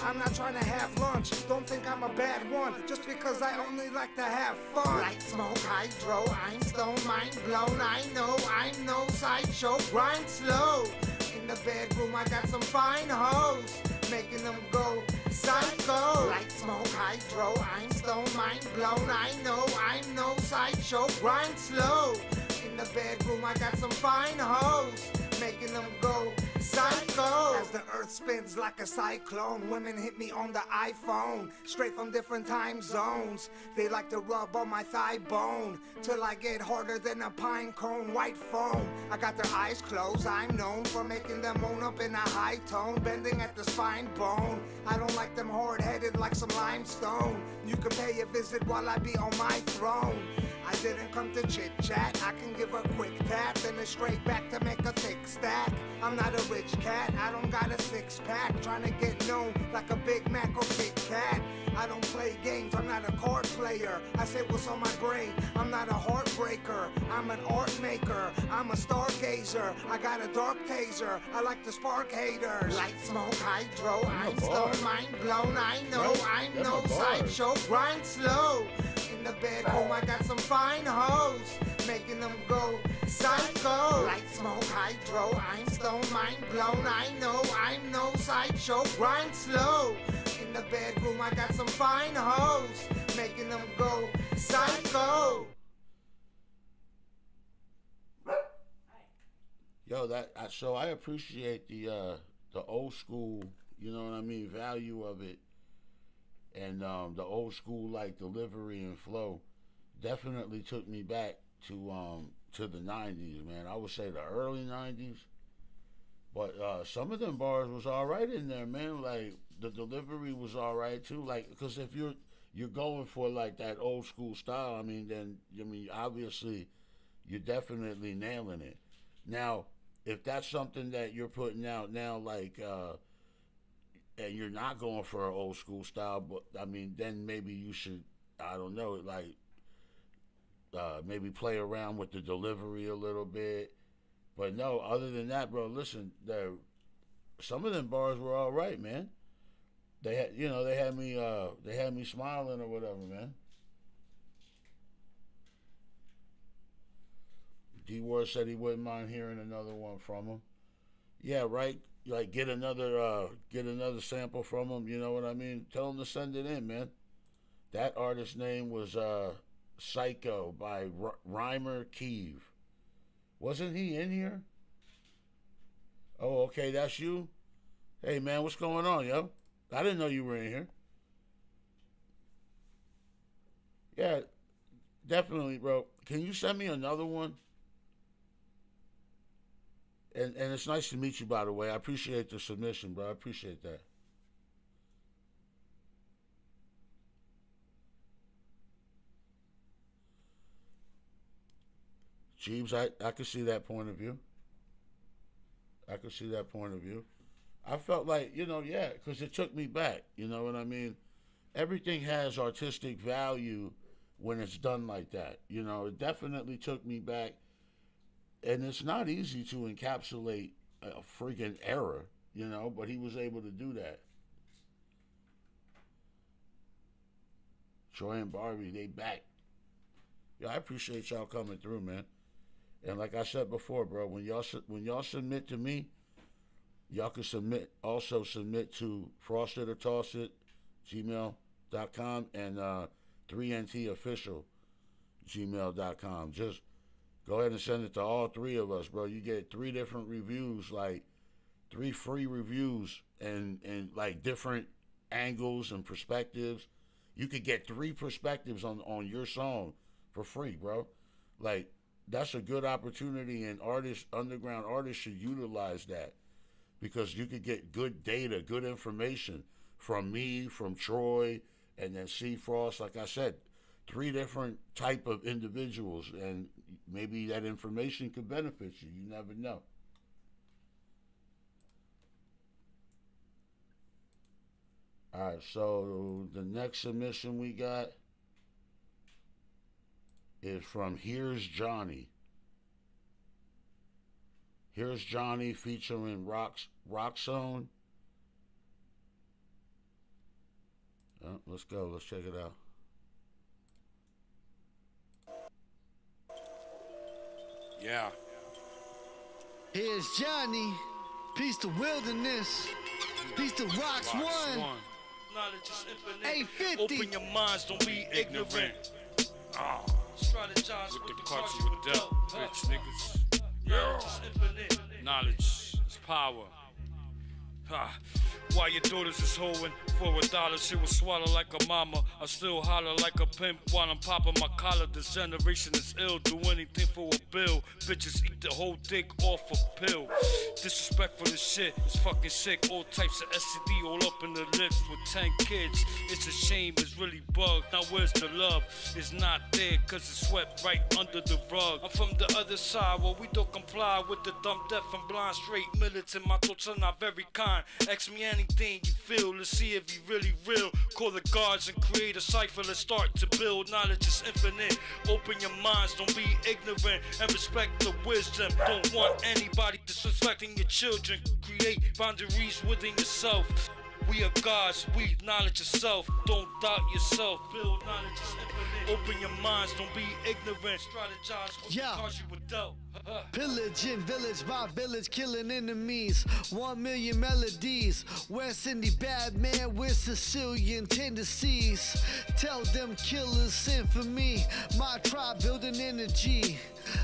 I'm not trying to have lunch, don't think I'm a bad one, just because I only like to have fun. Light, smoke, hydro, I'm stone, mind blown. I know I'm no sideshow, grind slow. In the bedroom I got some fine hoes, making them go psycho. Light, smoke, hydro, I'm stone, mind blown. I know I'm no sideshow, grind slow. In the bedroom I got some fine hoes, making them go psycho. As the earth spins like a cyclone, women hit me on the iPhone, straight from different time zones. They like to rub on my thigh bone, till I get harder than a pine cone, white foam. I got their eyes closed, I'm known for making them moan up in a high tone, bending at the spine bone. I don't like them hard-headed like some limestone. You can pay a visit while I be on my throne. I didn't come to chit-chat, I can give a quick tap, then it's straight back to make a thick stack. I'm not a rich cat, I don't got a six-pack, trying to get known like a Big Mac or Kit Kat. I don't play games, I'm not a card player, I say what's on my brain, I'm not a heartbreaker, I'm an art maker, I'm a stargazer, I got a dark taser, I like to spark haters. Light, smoke, hydro, I'm stone, mind blown. I know I'm no sideshow, grind slow. In the bedroom I got some fine hoes, making them go psycho. Light, smoke, hydro, I'm stone, mind blown. I know I'm no sideshow, grind slow. In the bedroom I got some fine hoes, making them go psycho.
Yo, so I appreciate the old school, you know what I mean, value of it, and the old school like delivery and flow definitely took me back to the '90s, man. I would say the early '90s, but some of them bars was all right in there, man. Like the delivery was all right too, like because if you're going for like that old school style, I mean, then obviously you're definitely nailing it. Now, if that's something that you're putting out now, like, and you're not going for an old school style, but I mean, then maybe you should, I don't know, like, maybe play around with the delivery a little bit. But no, other than that, bro, listen, some of them bars were all right, man. They had, they had me smiling or whatever, man. D-Ward said he wouldn't mind hearing another one from him. Yeah, right. Like get another sample from him. You know what I mean? Tell him to send it in, man. That artist's name was Psycho by Reimer Kiev. Wasn't he in here? Oh, okay, that's you? Hey, man, what's going on, yo? I didn't know you were in here. Yeah, definitely, bro. Can you send me another one? And it's nice to meet you, by the way. I appreciate the submission, bro. I appreciate that. Jeeves, I could see that point of view. I could see that point of view. I felt like, yeah, because it took me back. You know what I mean? Everything has artistic value when it's done like that. It definitely took me back. And it's not easy to encapsulate a freaking era, but he was able to do that. Troy and Barbie, they back. Yeah, I appreciate y'all coming through, man. And like I said before, bro, when y'all submit to me, y'all can also submit to Frosted or Toss It, gmail.com, and 3NTofficial, gmail.com. Just go ahead and send it to all three of us, bro. You get 3 different reviews, like 3 free reviews and like different angles and perspectives. You could get 3 perspectives on your song for free, bro. Like, that's a good opportunity, and underground artists should utilize that, because you could get good data, good information from me, from Troy, and then C. Frost. Like I said, 3 different type of individuals, and maybe that information could benefit you. You never know. All right, so the next submission we got is from Here's Johnny. Here's Johnny featuring Rock Zone. Let's go. Let's check it out.
Yeah.
Here's Johnny. Peace to Wilderness. Peace to Rocks One.
Knowledge is infinite.
850.
Open your minds, don't be ignorant. Strategize
With
with
the
the
culture
cards you
with
were
dealt,
dealt.
bitch niggas.
Knowledge is infinite.
Knowledge is power. While your daughters is hoeing for $1, she will swallow like a mama. I still holler like a pimp while I'm popping my collar. This generation is ill, do anything for a bill. Bitches eat the whole dick off a pill. Disrespectful as shit, it's fucking sick. All types of STD all up in the lips with 10 kids. It's a shame, it's really bugged. Now where's the love? It's not there, cause it's swept right under the rug. I'm from the other side where we don't comply with the dumb, deaf, and blind. Straight militant, my thoughts are not very kind. Ask me anything you feel, let's see if you really real. Call the guards and create a cipher, let's start to build. Knowledge is infinite, open your minds, don't be ignorant, and respect the wisdom. Don't want anybody disrespecting your children. Create boundaries within yourself. We are gods, we knowledge yourself. Don't doubt yourself, build knowledge is infinite. Open your minds, don't be ignorant. Strategize with the cards you were dealt.
Pillaging village by village, killing enemies. 1 million melodies. West Indian bad man with Sicilian tendencies. Tell them killers send for me. My tribe building energy.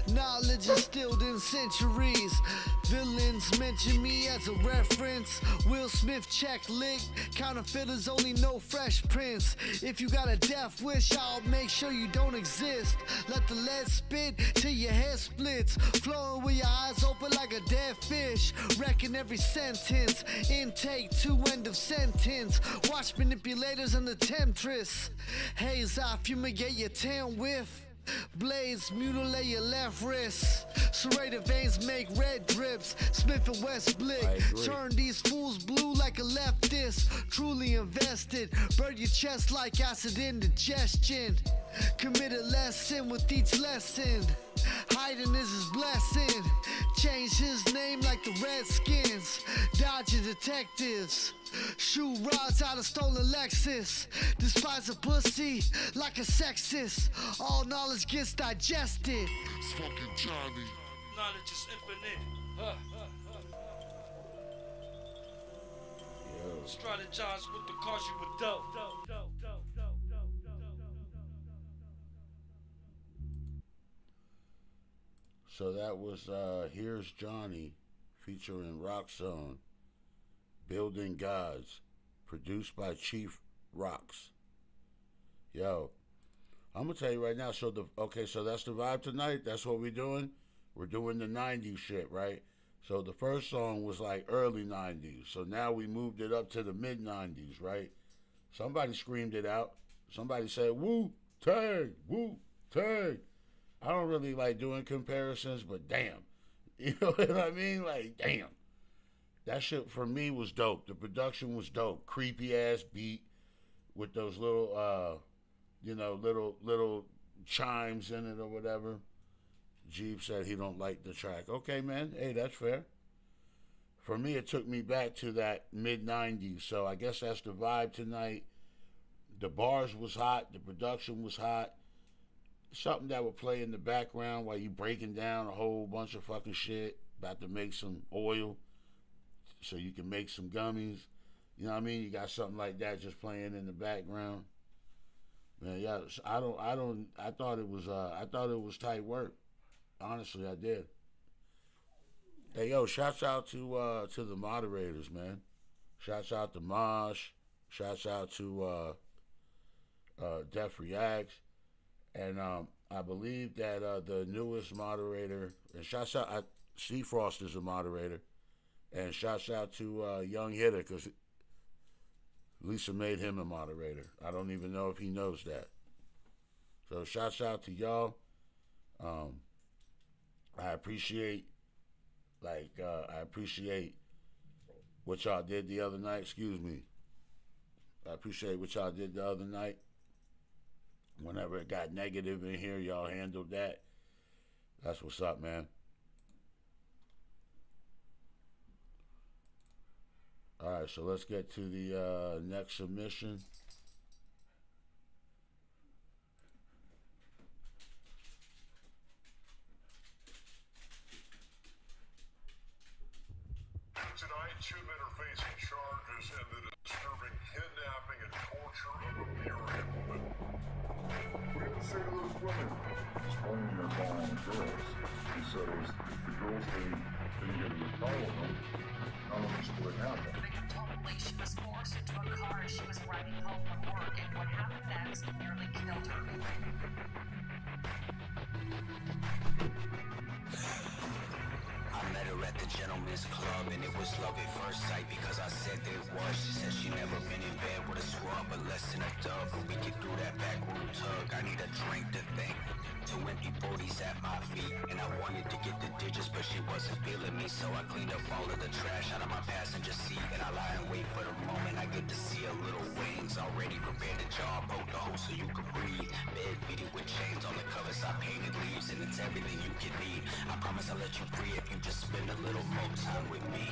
Knowledge instilled in centuries. Villains mention me as a reference. Will Smith check lick. Counterfeiters only know Fresh Prince. If you got a death wish, I'll make sure you don't exist. Let the lead spit till your head splits. Flowing with your eyes open like a dead fish. Wrecking every sentence. Intake to end of sentence. Watch manipulators and the temptress. Haze I fumigate your tan with. Blades mutilate your left wrist. Serrated veins make red drips. Smith and West blick. Turn these fools blue like a leftist. Truly invested. Burn your chest like acid indigestion. Commit a lesson with each lesson. Hiding is his blessing. Change his name like the Redskins. Dodging detectives. Shoot rods out of stolen Lexus. Despise a pussy like a sexist. All knowledge gets digested.
It's fucking Johnny.
Knowledge is infinite. Strategize with the cause you were dope.
So that was Here's Johnny featuring Rock Zone, Building Gods, produced by Chief Rocks. Yo, I'm gonna tell you right now, so that's the vibe tonight. That's what we're doing. We're doing the 90s shit, right? So the first song was like early 90s. So now we moved it up to the mid 90s, right? Somebody screamed it out. Somebody said, Wu-Tang, Wu-Tang. I don't really like doing comparisons, but damn. You know what I mean? Like, damn. That shit for me was dope. The production was dope. Creepy ass beat with those little, little chimes in it or whatever. Jeep said he don't like the track. Okay, man. Hey, that's fair. For me, it took me back to that mid-90s. So I guess that's the vibe tonight. The bars was hot. The production was hot. Something that would play in the background while you breaking down a whole bunch of fucking shit. About to make some oil so you can make some gummies. You know what I mean? You got something like that just playing in the background. Man, yeah, I thought it was tight work. Honestly, I did. Hey, yo, shouts out to the moderators, man. Shouts out to Mosh. Shouts out to Def Reacts. And I believe that the newest moderator, and shouts out, C Frost is a moderator. And shouts out to Young Hitter, because Lisa made him a moderator. I don't even know if he knows that. So shouts out to y'all. I appreciate what y'all did the other night. Excuse me. I appreciate what y'all did the other night. Whenever it got negative in here, y'all handled that. That's what's up, man. All right, so let's get to the next submission.
Tonight, 2 men are facing charges in the disturbing kidnapping and torture of a Murian woman. What do you say to those women? Explaining their calling the girls. He said it was the girls they didn't get to follow them. None of them split happened.
The victim told police she was forced into a car as she was riding home from work, and what happened next nearly killed her.
I met her at the Gentleman's Club, and it was love at first sight because I said that it was. She said she never been in bed with a scrub, but less than a dub. But we get through that back room tug. I need a drink to think. 2 empty 40s at my feet, and I wanted to get the digits, but she wasn't feeling me, so I cleaned up all of the trash out of my passenger seat, and I lie and wait for the moment I get to see a little wings. Already prepared to jaw, poke the hole so you could breathe. Bed beating with chains on the covers, I painted leaves, and it's everything you can need. I promise I'll let you free if you just spend a little more time with me.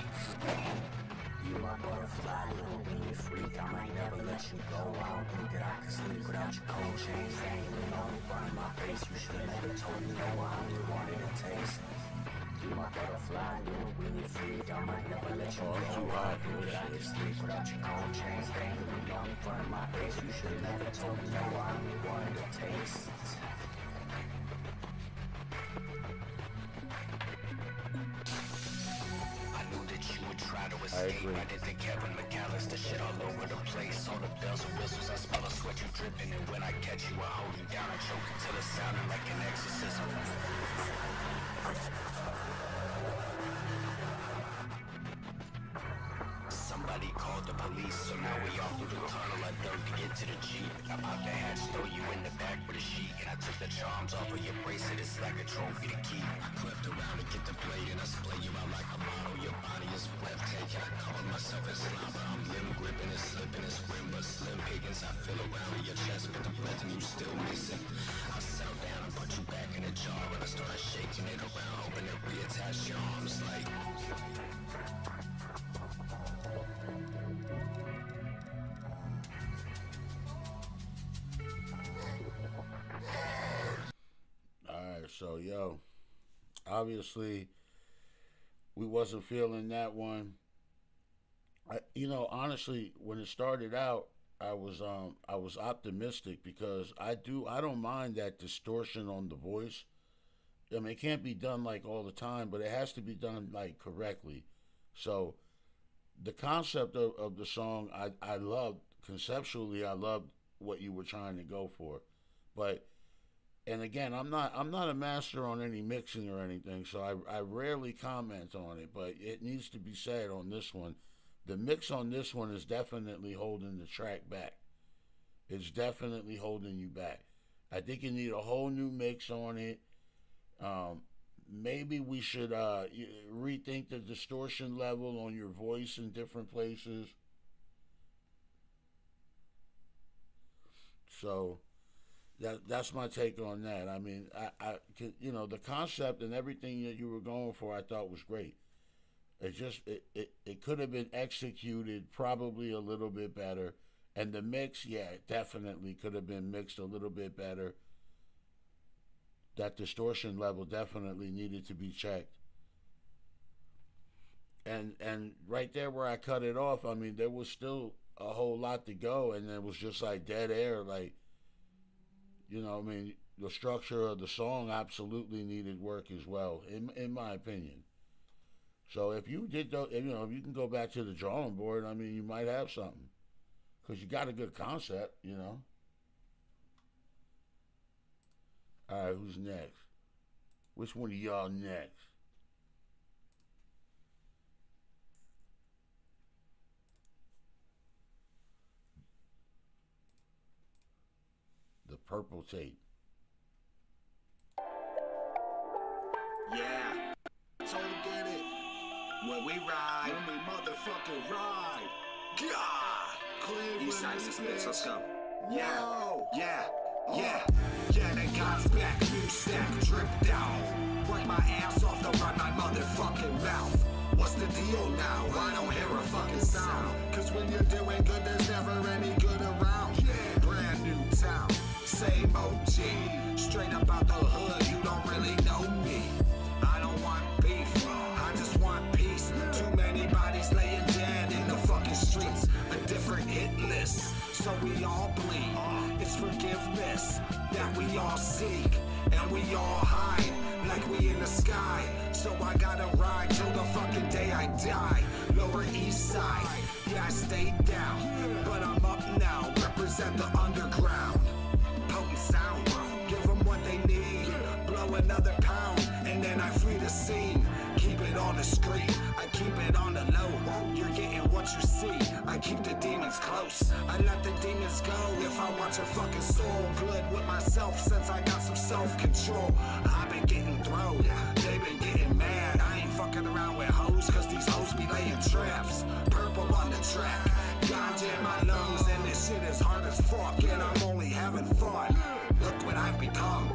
You my butterfly, little weenie freak. I might never let you go. I don't think that I could sleep without your cold chains dangling on the front of my face. You should've never told me no, I only wanted a taste. You my butterfly, little weenie freak. I might never let you go. I don't think that I could sleep without your cold chains dangling on the front of my face. You should've never told me no, I only wanted a taste.
I agree. I did the Kevin McAllister shit all over the place. All the bells and whistles, I smell a sweat you dripping. And when I catch you, I hold you down and choke until it's sounding like an exorcism. Somebody called the police, so now we all through the tunnel. I dug to get to the Jeep. I popped the hatch, throw you in the back with a sheet. And I took the charms off of your bracelet, it's like a trophy to keep. I crept around to get the blade and I splay you out like a model. Your body is breathtaking, I call myself a slobber. I'm limb gripping and slipping and swim, but slim pickings. I feel around in your chest with the breath and you still missing. I settle down and put you back in the jar. And I started shaking it around, hoping to reattach your arms like...
Alright, so yo, obviously we wasn't feeling that one. Honestly, when it started out, I was optimistic because I don't mind that distortion on the voice. I mean, it can't be done like all the time, but it has to be done like correctly. So the concept of the song, I loved conceptually. I loved what you were trying to go for, but and again, I'm not a master on any mixing or anything, so I rarely comment on it. But it needs to be said on this one. The mix on this one is definitely holding the track back. It's definitely holding you back. I think you need a whole new mix on it. Maybe we should rethink the distortion level on your voice in different places. So that's my take on that. I mean, I the concept and everything that you were going for, I thought was great. It just it could have been executed probably a little bit better, and the mix, yeah, definitely could have been mixed a little bit better. That distortion level definitely needed to be checked. And right there where I cut it off, I mean, there was still a whole lot to go, and it was just like dead air. Like, I mean, the structure of the song absolutely needed work as well, in my opinion. So if you did, if you can go back to the drawing board, I mean, you might have something, because you got a good concept, All right, who's next? Which one of y'all next? The purple tape.
Yeah, totally get it. When we ride, when we motherfucking ride. God, Cleveland, East Side Suspense, let's go. Yeah, they got back, new stack, drip down. Work my ass off to run my motherfucking mouth. What's the deal now? I don't hear a fucking sound. Cause when you're doing good, there's never any good around. Brand new town, same OG. Straight up out the hood, you don't really know me. I don't want beef, I just want peace. Too many bodies laying dead in the fucking streets. A different hit list, so we all bleed. It's forgiveness that we all seek, and we all hide like we in the sky. So I gotta ride till the fucking day I die. Lower East Side, yeah, I stayed down, but I'm up now. Represent the underground. Potent sound, give them what they need. Blow another pound, and then I flee the scene. Keep it on the street, I keep it on the low. You're getting what you see, I keep the demons close. I let the demons go if I want your fucking soul. Good with myself since I got some self-control. I've been getting thrown, they've been getting mad. I ain't fucking around with hoes, cause these hoes be laying traps. Purple on the track, ganja in my lungs, and this shit is hard as fuck, and I'm only having fun. Look what I've become,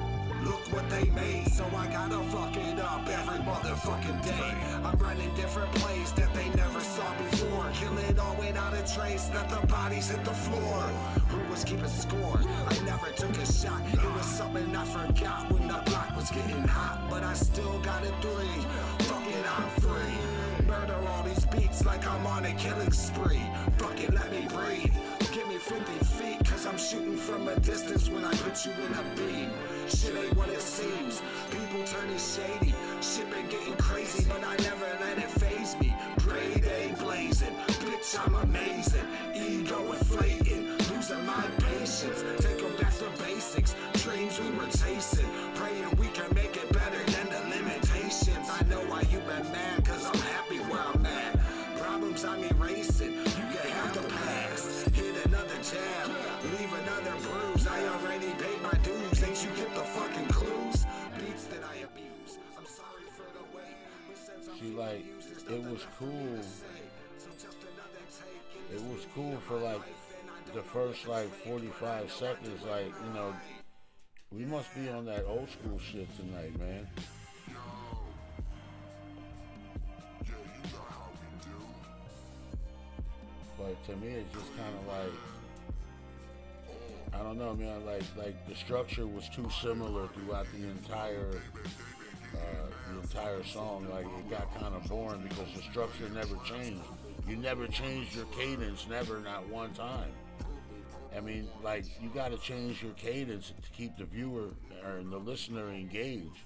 look what they made, so I gotta fuck it up every motherfucking day. I'm running different plays that they never saw before. Kill it all without a trace, let the bodies hit the floor. Who was keeping score? I never took a shot, it was something I forgot when the block was getting hot. But I still got a 3, fuck it, I'm free. Murder all these beats like I'm on a killing spree. Fuck it, let me breathe. Give me 50 feet, cause I'm shooting from a distance when I put you in a beam. Shit ain't what it seems, people turning shady. Shit been getting crazy, but I never let it faze me. Grade A blazing, bitch I'm amazing. Ego inflating, losing my patience. Take them back to basics, dreams we were chasing. Praying we can make it better than the limitations. I know why you been mad, cause I'm happy where I'm at. Problems I'm erasing, you can have the past. Hit another jab,
mean, like, it was cool. It was cool for like the first like 45 seconds. Like, you know, we must be on that old school shit tonight, man. But to me, it's just kind of like, I don't know, man. Like the structure was too similar throughout the entire song. Like, it got kind of boring because the structure never changed. You never changed your cadence, never, not one time. I mean, like, you got to change your cadence to keep the viewer or the listener engaged.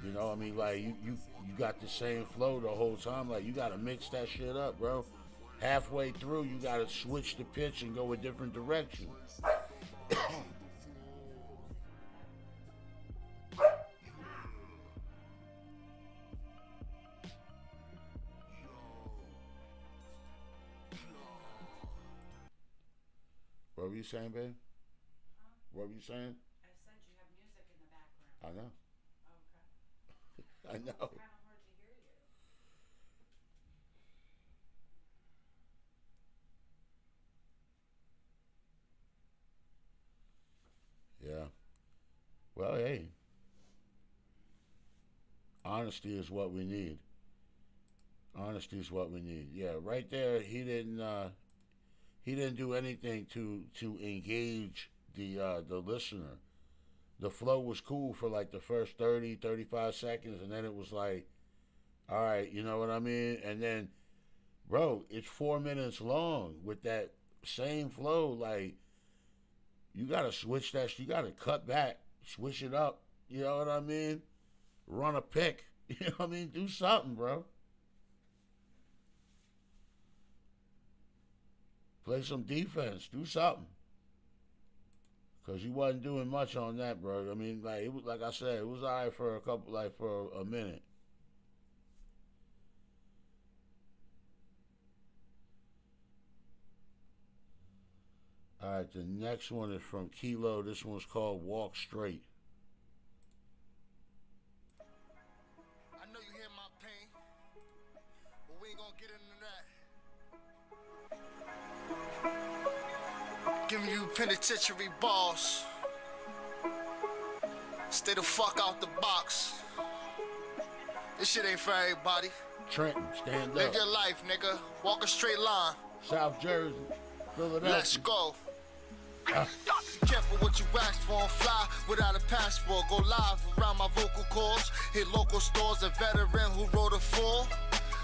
You know, I mean, like, you got the same flow the whole time. Like, you got to mix that shit up, bro. Halfway through, you got to switch the pitch and go a different direction. What were you saying, babe?
Huh?
What were you saying?
I said you have music in the background.
I know. I know.
It's kind of hard to hear you.
Yeah. Well, hey. Honesty is what we need. Honesty is what we need. Yeah, right there, he didn't do anything to engage the listener. The flow was cool for like the first 30, 35 seconds, and then it was like, all right, you know what I mean? And then, bro, it's 4 minutes long with that same flow. Like, you got to switch that. You got to cut back, switch it up. You know what I mean? Run a pick. You know what I mean? Do something, bro. Play some defense. Do something. Because he wasn't doing much on that, bro. I mean, like, it was, like I said, it was all right for for a minute. All right, the next one is from Kilo. This one's called Walk Straight.
I know you hear my pain, but we ain't gonna get into that. Giving you penitentiary balls. Stay the fuck out the box. This shit ain't for everybody.
Trenton, stand up.
Live your life, nigga. Walk a straight line.
South Jersey, Philadelphia.
Let's go. Be careful what you ask for on fly without a passport. Go live around my vocal cords. Hit local stores, a veteran who wrote a fall.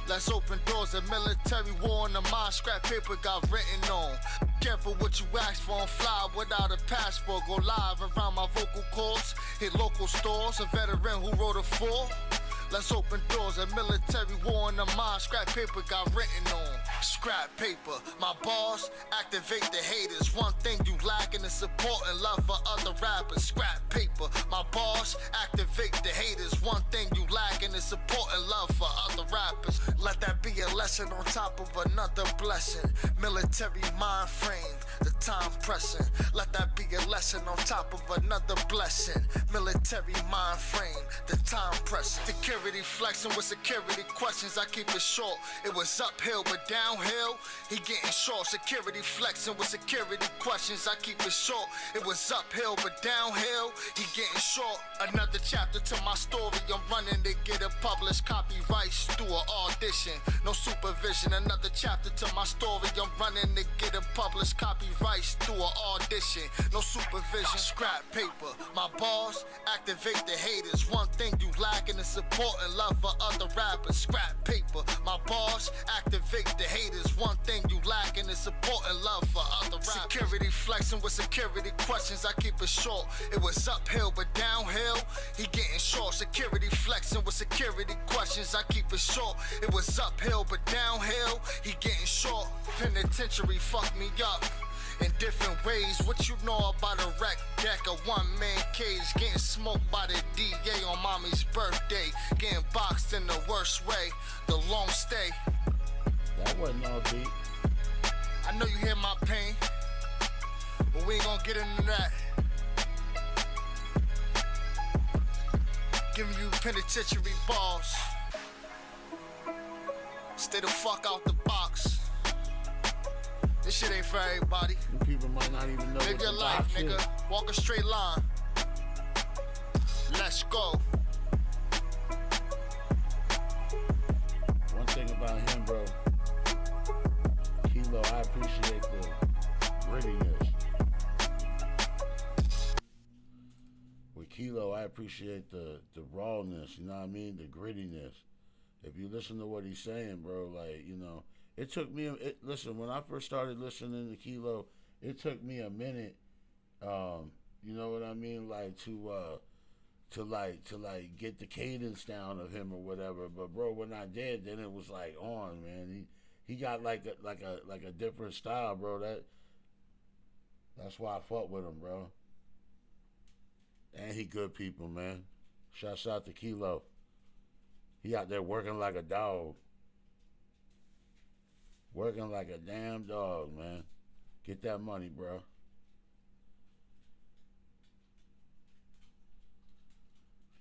Let's open doors, a military war on the mind. Scrap paper got written on. Careful what you ask for on fly without a passport. Go live around my vocal cords. Hit local stores, a veteran who wrote a fall. Let's open doors, a military war on the mind. Scrap paper got written on. Scrap paper, my bars activate the haters. One thing you lacking is support and love for other rappers. Scrap paper, my bars activate the haters. One thing you lacking is support and love for other rappers. Let that be a lesson on top of another blessing. Military mind frame, the time pressing. Let that be a lesson on top of another blessing. Military mind frame, the time pressing. Security flexing with security questions, I keep it short. It was uphill but downhill, he getting short. Security flexing with security questions, I keep it short. It was uphill but downhill, he getting short. Another chapter to my story, I'm running to get it published. Copyrights through an audition, no supervision. Another chapter to my story, I'm running to get it published. Copyrights through an audition, no supervision. Scrap paper, my bars activate the haters. One thing you lacking is support and love for other rappers. Scrap paper, my bars activate the haters. One thing you lacking is support and love for other rappers. Security flexing with security questions, I keep it short. It was uphill but downhill, he getting short. Security flexing with security questions, I keep it short. It was uphill but downhill, he getting short. Penitentiary fucked me up in different ways. What you know about a wreck deck, a one-man cage, getting smoked by the DA on mommy's birthday, getting boxed in the worst way, the long stay.
That wasn't all deep.
I know you hear my pain, but we ain't gonna get into that. Giving you penitentiary balls.
stay the fuck out the box. This shit ain't for everybody.
You people might not even know.
Live your life, nigga.
Is.
Walk a straight line. Let's go.
One thing about him, bro, Kilo, I appreciate the grittiness. With Kilo, I appreciate the rawness, you know what I mean? The grittiness. If you listen to what he's saying, bro, like, you know, it took me, listen, when I first started listening to Kilo, it took me a minute, you know what I mean? Like, to get the cadence down of him or whatever. But bro, when I did, then it was like on, man. He got like a different style, bro. That's why I fuck with him, bro. And he good people, man. Shouts out to Kilo. He out there working like a dog. Working like a damn dog, man. Get that money, bro.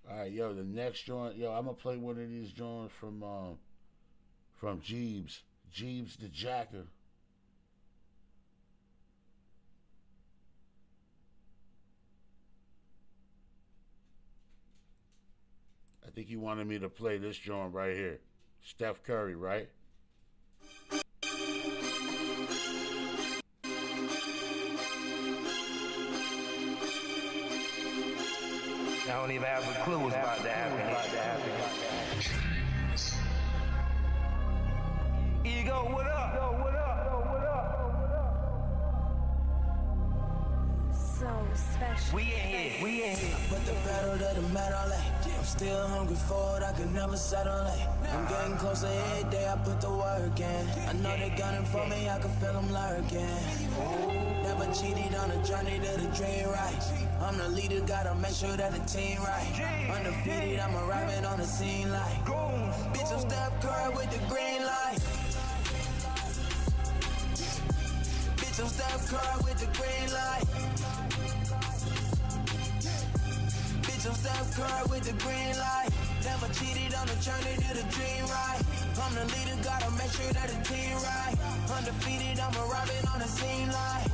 All right, yo, the next joint, yo, I'm gonna play one of these joints from Jeebs the Jacker. I think he wanted me to play this joint right here. Steph Curry, right?
I don't even have a clue what's about to happen. Ego, what up?
So special.
We in here.
Put the pedal to the metal, I'm still hungry for it, I could never settle, I'm getting closer every day, I put the work in. I know they gunning for me, I can feel them lurking. Never cheated on a journey to the dream, right? I'm the leader, gotta make sure that the team right. Undefeated, I'm arriving on the scene like bitch, I'm Steph Curry with the green light. Bitch, I'm Steph Curry with the green light. Bitch, I'm Steph Curry with the green light. Never cheated on the journey to the dream, right? I'm the leader, gotta make sure that the team right. Undefeated, I'm arriving on the scene like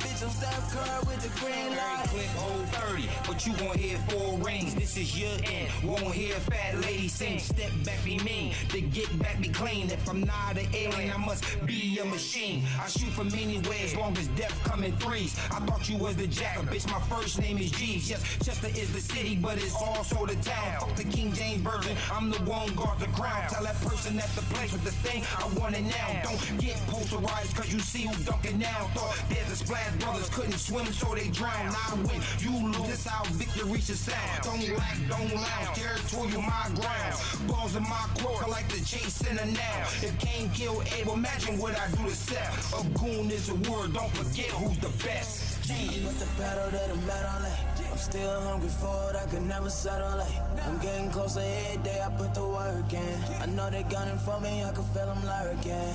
bitch, I'm Steph Curry with the green light.
Click hold 30, but you gon' hear 4 rings. This is your end. Won't hear a fat lady sing. Step back, be mean. To get back, be clean. If I'm not an alien, I must be a machine. I shoot from anywhere as long as death come in threes. I thought you was the jacker, bitch. My first name is Jeeves. Yes, Chester is the city, but it's also the town. Fuck the King James Version. I'm the one guard the crown. Tell that person at the place with the thing I want it now. Don't get posterized cause you see who dunking now. Thought there's a splash. Brothers couldn't swim, so they drown. I win, you lose. This how victory should sound. Don't lack, don't lounge. Territorial, my ground. Balls in my court, I like to chase in a now. If Cain killed Abel, imagine what I do to Seth. A goon is a word, don't forget who's the best.
Put the pedal to the metal, I'm still hungry for it, I could never settle, I'm getting closer every day, I put the work in. I know they gunning for me, I can feel them lurking.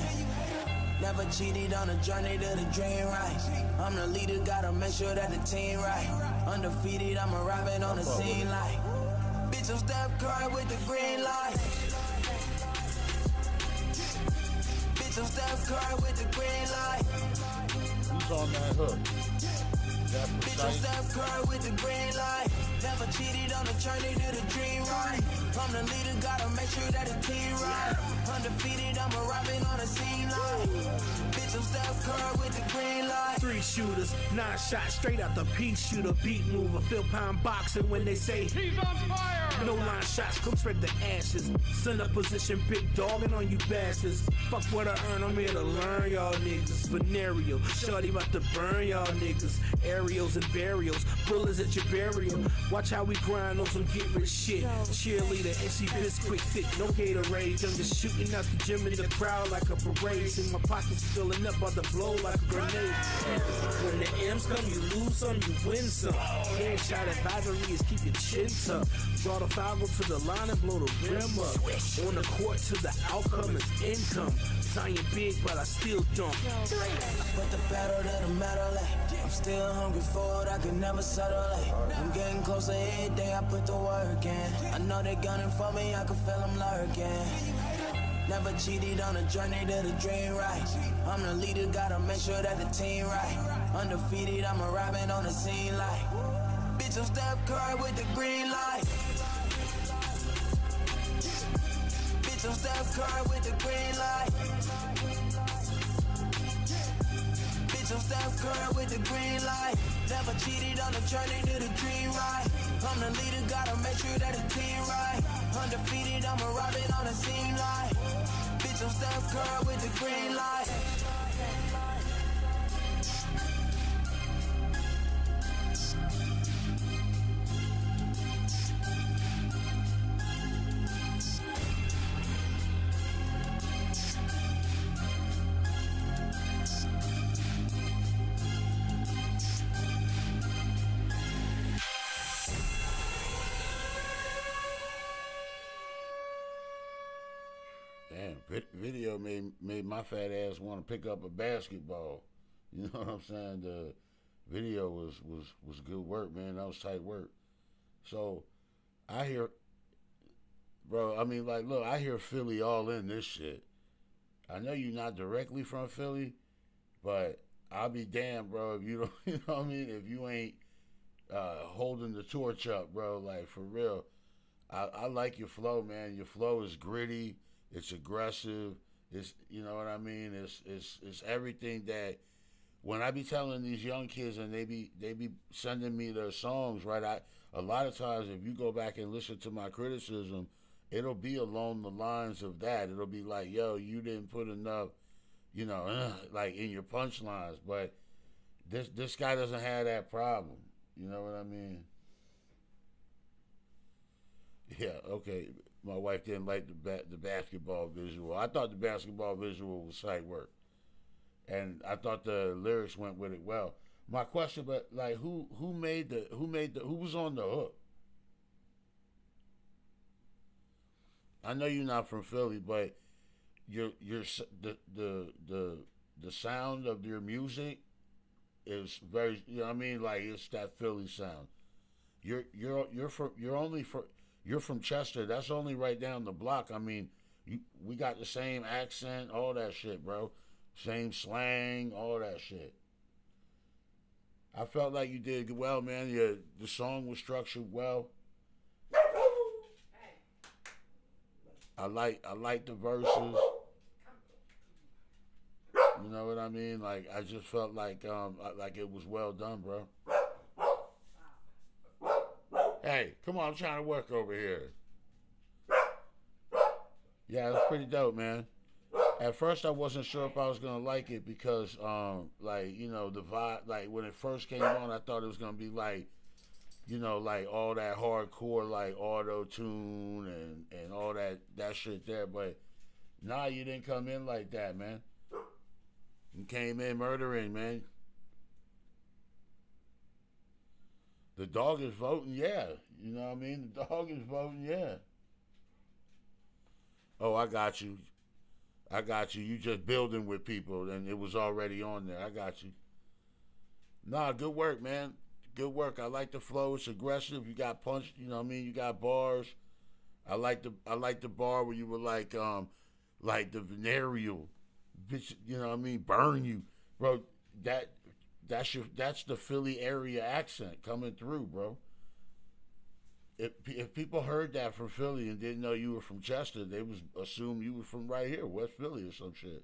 Never cheated on a journey to the dream, right? I'm the leader, gotta make sure that the team right. Undefeated, I'm arriving on the scene like bitch, I'm Steph Curry with the green light. Bitch, I'm Steph Curry with the green light.
Who's on that hook?
Bitch, I'm Steph Curry with the green light. Never cheated on a journey to the dream, right? I'm the leader, gotta make sure that the team right. Undefeated, I'm arriving on the scene like bitch, I'm Steph Curry with the green light.
3 shooters, 9 shots, straight out the pea shooter, beat mover, Phil Pound boxing when they say he's on fire. No line shots, cook straight to ashes. Center position, big dogging on you bastards. Fuck what I earn, I'm here to learn y'all niggas. Venereal, shorty about to burn y'all niggas. Aerials and burials, bullets at your burial. Watch how we grind on some get rich shit. Cheerleader, NC Biscuit thick, no Gatorade. I'm just shooting out the gym in the crowd like a parade. See my pockets filling up, about to blow like a grenade. When the M's come, you lose some, you win some. Headshot advisory is keep your chin tucked. Draw the foul, go to the line and blow the rim up. On the court till the outcome is income. Dying big, but I still jump.
Put the pedal to the metal, I'm still hungry for it, I can never settle, I'm getting closer every day, I put the work in. I know they gunning for me, I can feel them lurking. Never cheated on the journey to the dream, right? I'm the leader, gotta make sure that the team right. Undefeated, I'm arriving on the scene like bitch, I'm Steph Curry with the green light. Bitch, I'm Steph Curry with the green light. Bitch, I'm Steph Curry with the green light. Never cheated on the journey to the dream, right? I'm the leader, gotta make sure that the team right. Undefeated, I'm arriving on the scene like bitch, I'm Steph Curry with the green light.
Video made my fat ass want to pick up a basketball. You know what I'm saying? The video was good work, man. That was tight work. So I hear, bro. I mean, like, look, I hear Philly all in this shit. I know you're not directly from Philly, but I'll be damned, bro, if you don't. You know what I mean? If you ain't holding the torch up, bro. Like, for real. I like your flow, man. Your flow is gritty. It's aggressive. It's, you know what I mean. It's everything that when I be telling these young kids and they be sending me their songs, right? A lot of times if you go back and listen to my criticism, it'll be along the lines of that. It'll be like, yo, you didn't put enough, you know, like in your punchlines. But this guy doesn't have that problem. You know what I mean? Yeah. Okay. My wife didn't like the basketball visual. I thought the basketball visual was sight work, and I thought the lyrics went with it well. My question, but like, who was on the hook? I know you're not from Philly, but the sound of your music is very, you know what I mean, like it's that Philly sound. You're from Chester. That's only right down the block. I mean, we got the same accent, all that shit, bro. Same slang, all that shit. I felt like you did well, man. The song was structured well. I like the verses. You know what I mean? Like, I just felt like it was well done, bro. Hey, come on, I'm trying to work over here. Yeah, it was pretty dope, man. At first, I wasn't sure if I was gonna like it because, like, you know, the vibe, like when it first came on, I thought it was gonna be like, you know, like all that hardcore, like auto tune and all that shit there. But nah, you didn't come in like that, man. You came in murdering, man. The dog is voting, yeah. You know what I mean? The dog is voting, yeah. Oh, I got you. You just building with people, and it was already on there. I got you. Nah, good work, man. Good work. I like the flow. It's aggressive. You got punch. You know what I mean? You got bars. I like the bar where you were like the venereal, bitch. You know what I mean? Burn you, bro. That's the Philly area accent coming through, bro. If people heard that from Philly and didn't know you were from Chester, they was assume you were from right here, West Philly or some shit.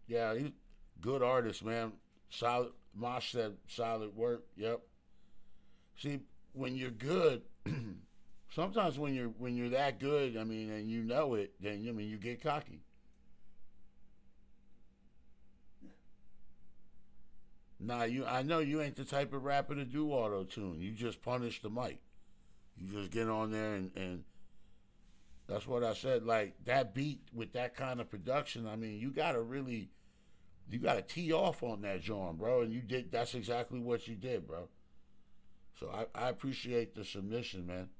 Yeah, he's good artist, man. Solid. Mosh said solid work. Yep. See, when you're good, sometimes when you're that good, I mean, and you know it, then you get cocky. Nah, I know you ain't the type of rapper to do auto tune. You just punish the mic. You just get on there and that's what I said. Like that beat with that kind of production, I mean, you gotta tee off on that joint, bro. And you did. That's exactly what you did, bro. So I appreciate the submission, man.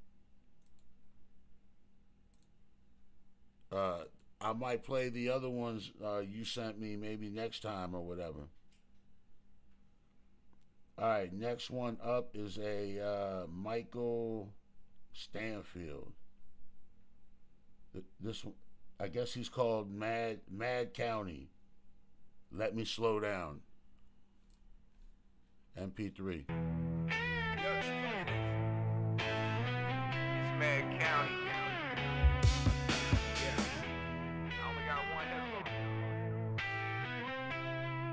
I might play the other ones you sent me maybe next time or whatever. All right, next one up is a Michael Stanfield. This, I guess he's called Mad County. Let Me Slow Down. MP3.
It's Mad County. Yeah. I only got one headphone.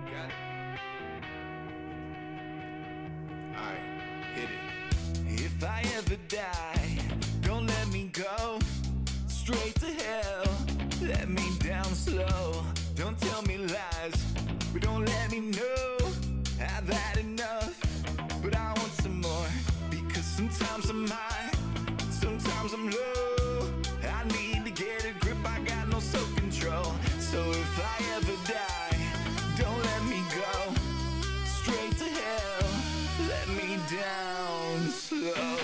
Got it. Alright, hit it.
If I ever die, don't let me go straight to hell. Let me down slow. Don't tell me lies, but don't let me know I've had enough. But I want some more, because sometimes I'm high, sometimes I'm low. I need to get a grip, I got no self-control. So if I ever die, don't let me go straight to hell. Let me down slow.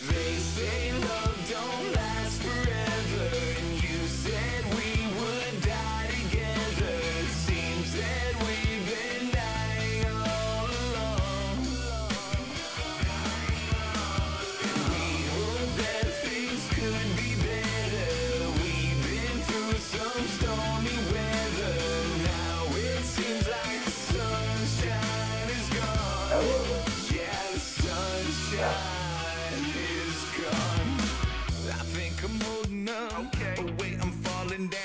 They say love don't last forever, and you said we would die together. It seems that we've been dying all along, and we hope that things could be better. We've been through some stormy weather. Now it seems like the sunshine is gone. Yeah, the sunshine is gone. I think I'm holding up. Oh wait, I'm falling down.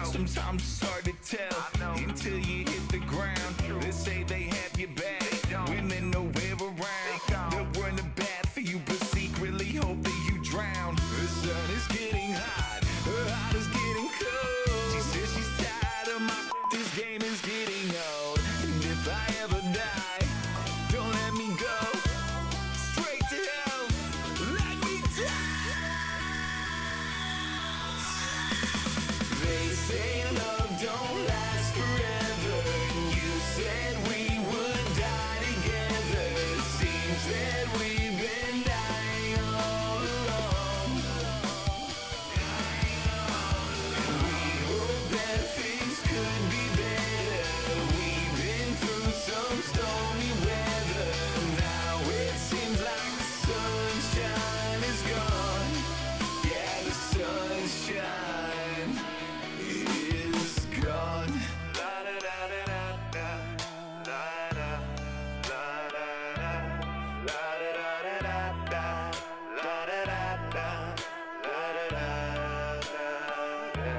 Sometimes it's hard to tell until you hit the ground. They say they have your back, women nowhere around. They're wearing the bad for you, but secretly hope that you drown. The sun is getting hot, her heart is getting cold. She says she's tired of my this game is getting old. And if I ever die, don't let me go straight to hell. Let me die. They say love don't last forever, and you said we would die together. It seems that we've been dying all along, and we hope that things could be better. We've been through some stormy weather. Now it seems like the sunshine is gone. Yeah, the sunshine is gone. La da da da da da, la da la da da da, la da da da da, la da da da da, la da da da da,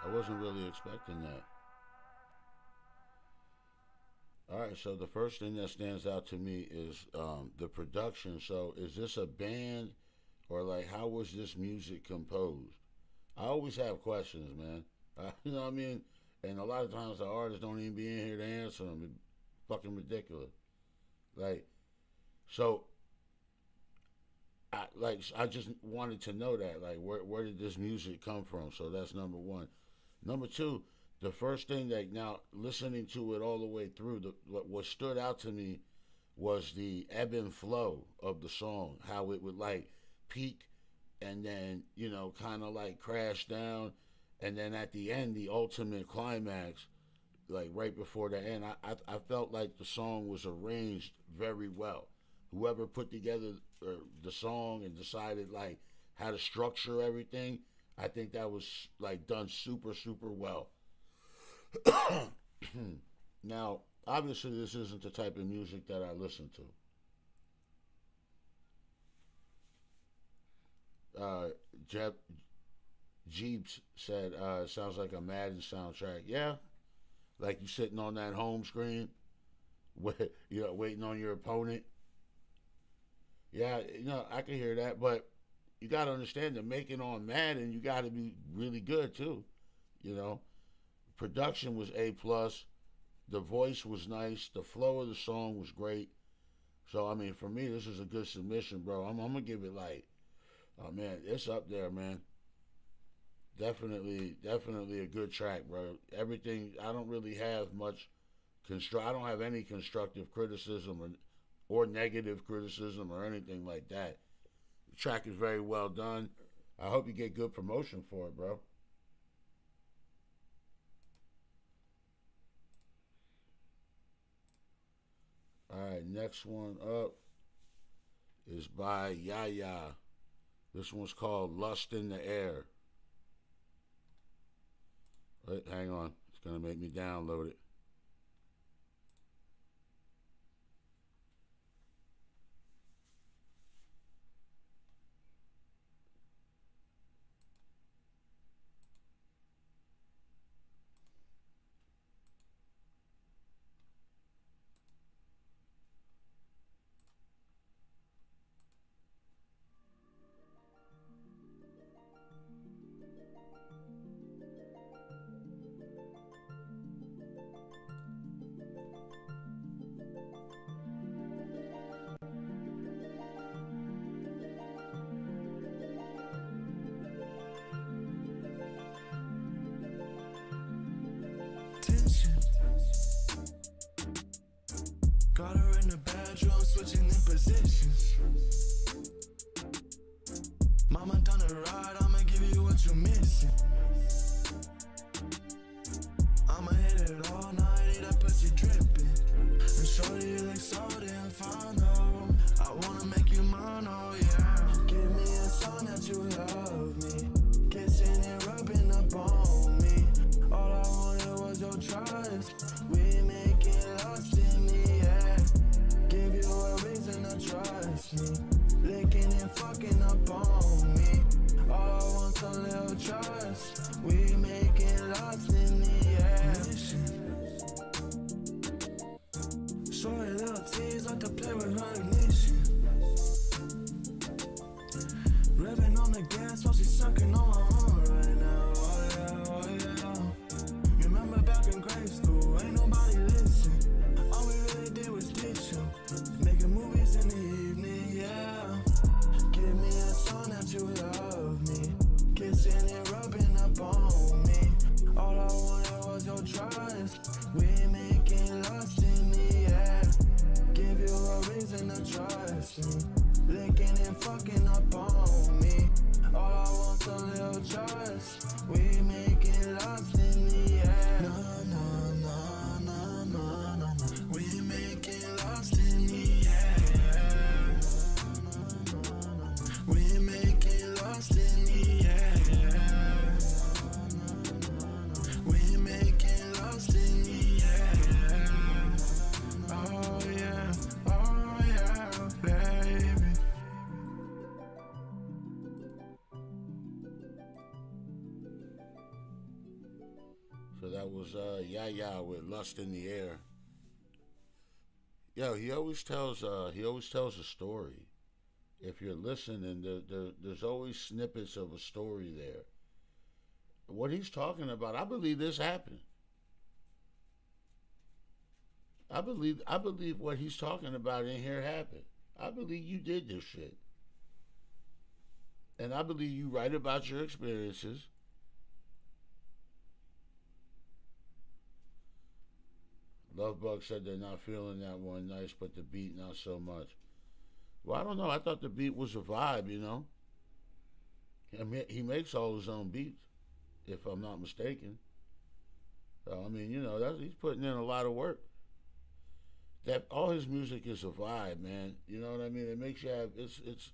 I wasn't really expecting that. All right, so the first thing that stands out to me is the production. So is this a band, or like how was this music composed? I always have questions, man. You know what I mean? And a lot of times the artists don't even be in here to answer them. It's fucking ridiculous. Like, so I just wanted to know that, like, where did this music come from? So that's number one. Number two, the first thing that, now listening to it all the way through, what stood out to me was the ebb and flow of the song, how it would like peak and then, you know, kind of like crash down, and then at the end, the ultimate climax, like right before the end. I felt like the song was arranged very well. Whoever put together the song and decided like how to structure everything, I think that was like done super, super well. Now, obviously, this isn't the type of music that I listen to. Jeeps said, sounds like a Madden soundtrack. Yeah, like you sitting on that home screen, you know, waiting on your opponent. Yeah, you know, I can hear that, but you got to understand the making on Madden. You got to be really good too. You know, production was A plus. The voice was nice. The flow of the song was great. So I mean, for me, this is a good submission, bro. I'm gonna give it like, oh man, it's up there, man. Definitely, definitely a good track, bro. Everything. I don't really have much I don't have any constructive criticism or negative criticism or anything like that. The track is very well done. I hope you get good promotion for it, bro. All right, next one up is by Yaya. This one's called Lust in the Air. Wait, hang on. It's going to make me download it.
Tension. Got her in the bedroom, switching in positions. Mama done it right, I'ma give you what you're missing. I'ma hit it all night, eat that pussy dripping. And shorty, you look so damn fine, though. I wanna make you mine, oh yeah. Give me a sign that you love me. Kissing and rubbing up on me. All I wanted was your trust. We making lost in the air. Give you a reason to trust me. Licking and fucking up on me. All I want's a little trust. We making lost in the air. Shorty little tease like to play with her ignition. Revving on the gas while she's sucking on my arm right now. Oh yeah, oh yeah. Remember back in grade school, ain't nobody listen. All we really did was teach them. Making movies in the evening, yeah. Give me a song that you love me. Kissing and rubbing up on me. All I wanted was your trust. We making lost in the air. Give you a reason to trust me. Licking and fucking up on me. All I want's a little trust. We making lost in the air. No, no, no, no, no, no, no. We making lost in the air. We making lost in the air. We making lost in the air. Oh yeah, baby.
So that was Yaya with Lust in the Air. Yo, he always tells a story. If you're listening, there's always snippets of a story there. What he's talking about, I believe this happened. I believe what he's talking about in here happened. I believe you did this shit. And I believe you write about your experiences. Lovebug said they're not feeling that one nice, but the beat not so much. Well, I don't know. I thought the beat was a vibe, you know. I mean, he makes all his own beats, if I'm not mistaken. So, I mean, you know, he's putting in a lot of work. That all his music is a vibe, man. You know what I mean? It makes you have it's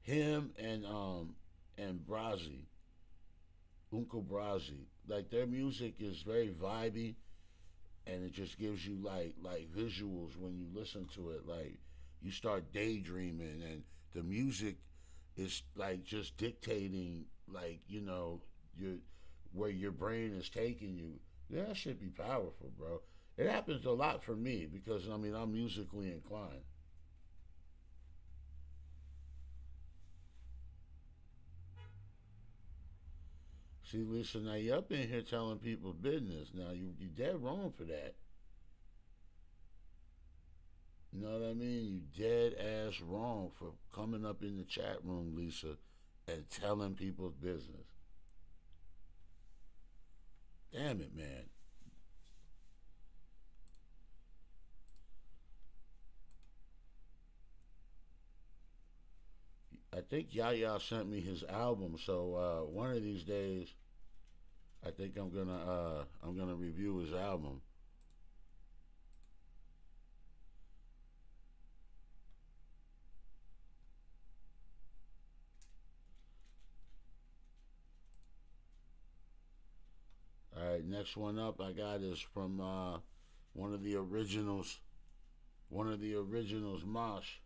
him and Brazi, Uncle Brazi. Like their music is very vibey, and it just gives you like visuals when you listen to it. Like you start daydreaming, and the music is like just dictating, like you know, where your brain is taking you. Yeah, that should be powerful, bro. It happens a lot for me because I mean I'm musically inclined. See, Lisa, now you up in here telling people business. Now you dead wrong for that. You know what I mean? You dead ass wrong for coming up in the chat room, Lisa, and telling people's business. Damn it, man. I think Yaya sent me his album, so one of these days, I think I'm gonna review his album. All right, next one up I got is from one of the originals, Mosh.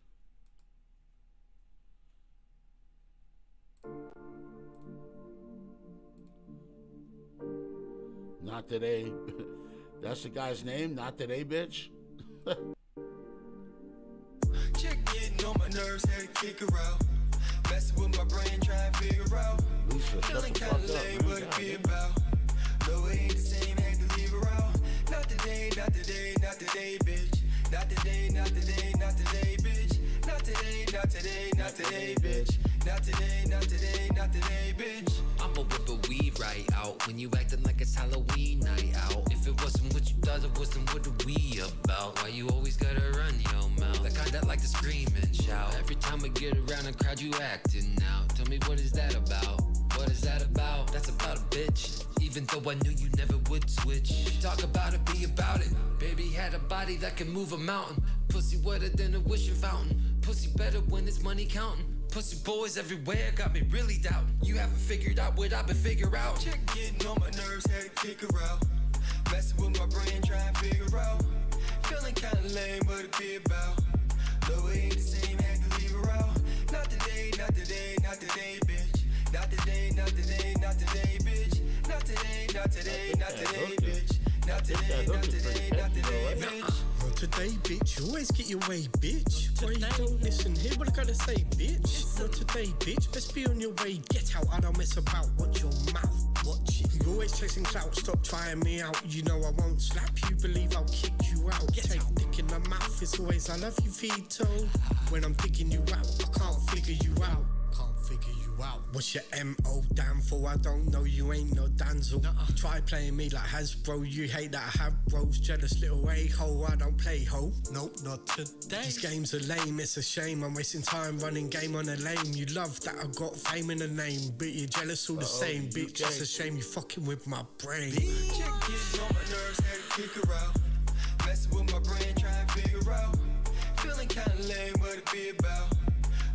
Not today. That's the guy's name. Not today, bitch.
Chick getting on my nerves, had to kick her out. Messing with my brain, trying to figure out.
Lisa,
feeling kinda lame, what it be about. Though it ain't the same, had to leave her out. Not today, not today, not today, bitch. Not today, not today, not today, bitch. Not today, not today, not today, bitch. Not today, not today, not today, bitch.
I'ma whip a weed right out when you acting like it's Halloween night out. If it wasn't what you thought it wasn't, what are we about? Why you always gotta run your mouth? The kind that like to scream and shout. Every time we get around a crowd, you acting out. Tell me, what is that about? What is that about? That's about a bitch. Even though I knew you never would switch. Talk about it, be about it. Baby had a body that can move a mountain. Pussy wetter than a wishing fountain. Pussy better when it's money counting. Pussy boys everywhere got me really doubting. You haven't figured out what I've been figure out.
Chick getting on my nerves, had to kick her out. Messing with my brain, trying to figure out. Feeling kinda lame, what it be about. Though it ain't the same, had to leave her out. Not today, not today, not today, bitch. Not today, not today, not today, bitch. Not today, not today, not today, bitch. Not today, not today, not today, bitch.
Not today, bitch. You always get your way, bitch. Why you don't listen? Hear what I gotta say, bitch. Not today, bitch. Best be on your way. Get out. I don't mess about. Watch your mouth. Watch it. You always chasing clout. Stop trying me out. You know I won't slap you. Believe I'll kick you out. Take dick in the mouth. It's always I love you, Vito. When I'm digging you out, I can't figure you out. Can't figure you out. What's your M.O. down for? I don't know, you ain't no damsel. Try playing me like Hasbro. You hate that I have bros. Jealous little a-hole. I don't play ho. Nope, not today. These games are lame, it's a shame. I'm wasting time running game on a lane. You love that I got fame in the name, but you're jealous all the same, bitch. It's a shame you fucking with my brain.
Chick getting on my nerves, had to kick her out. Messing with my brain, trying to figure out. Feeling kinda lame, what it be about.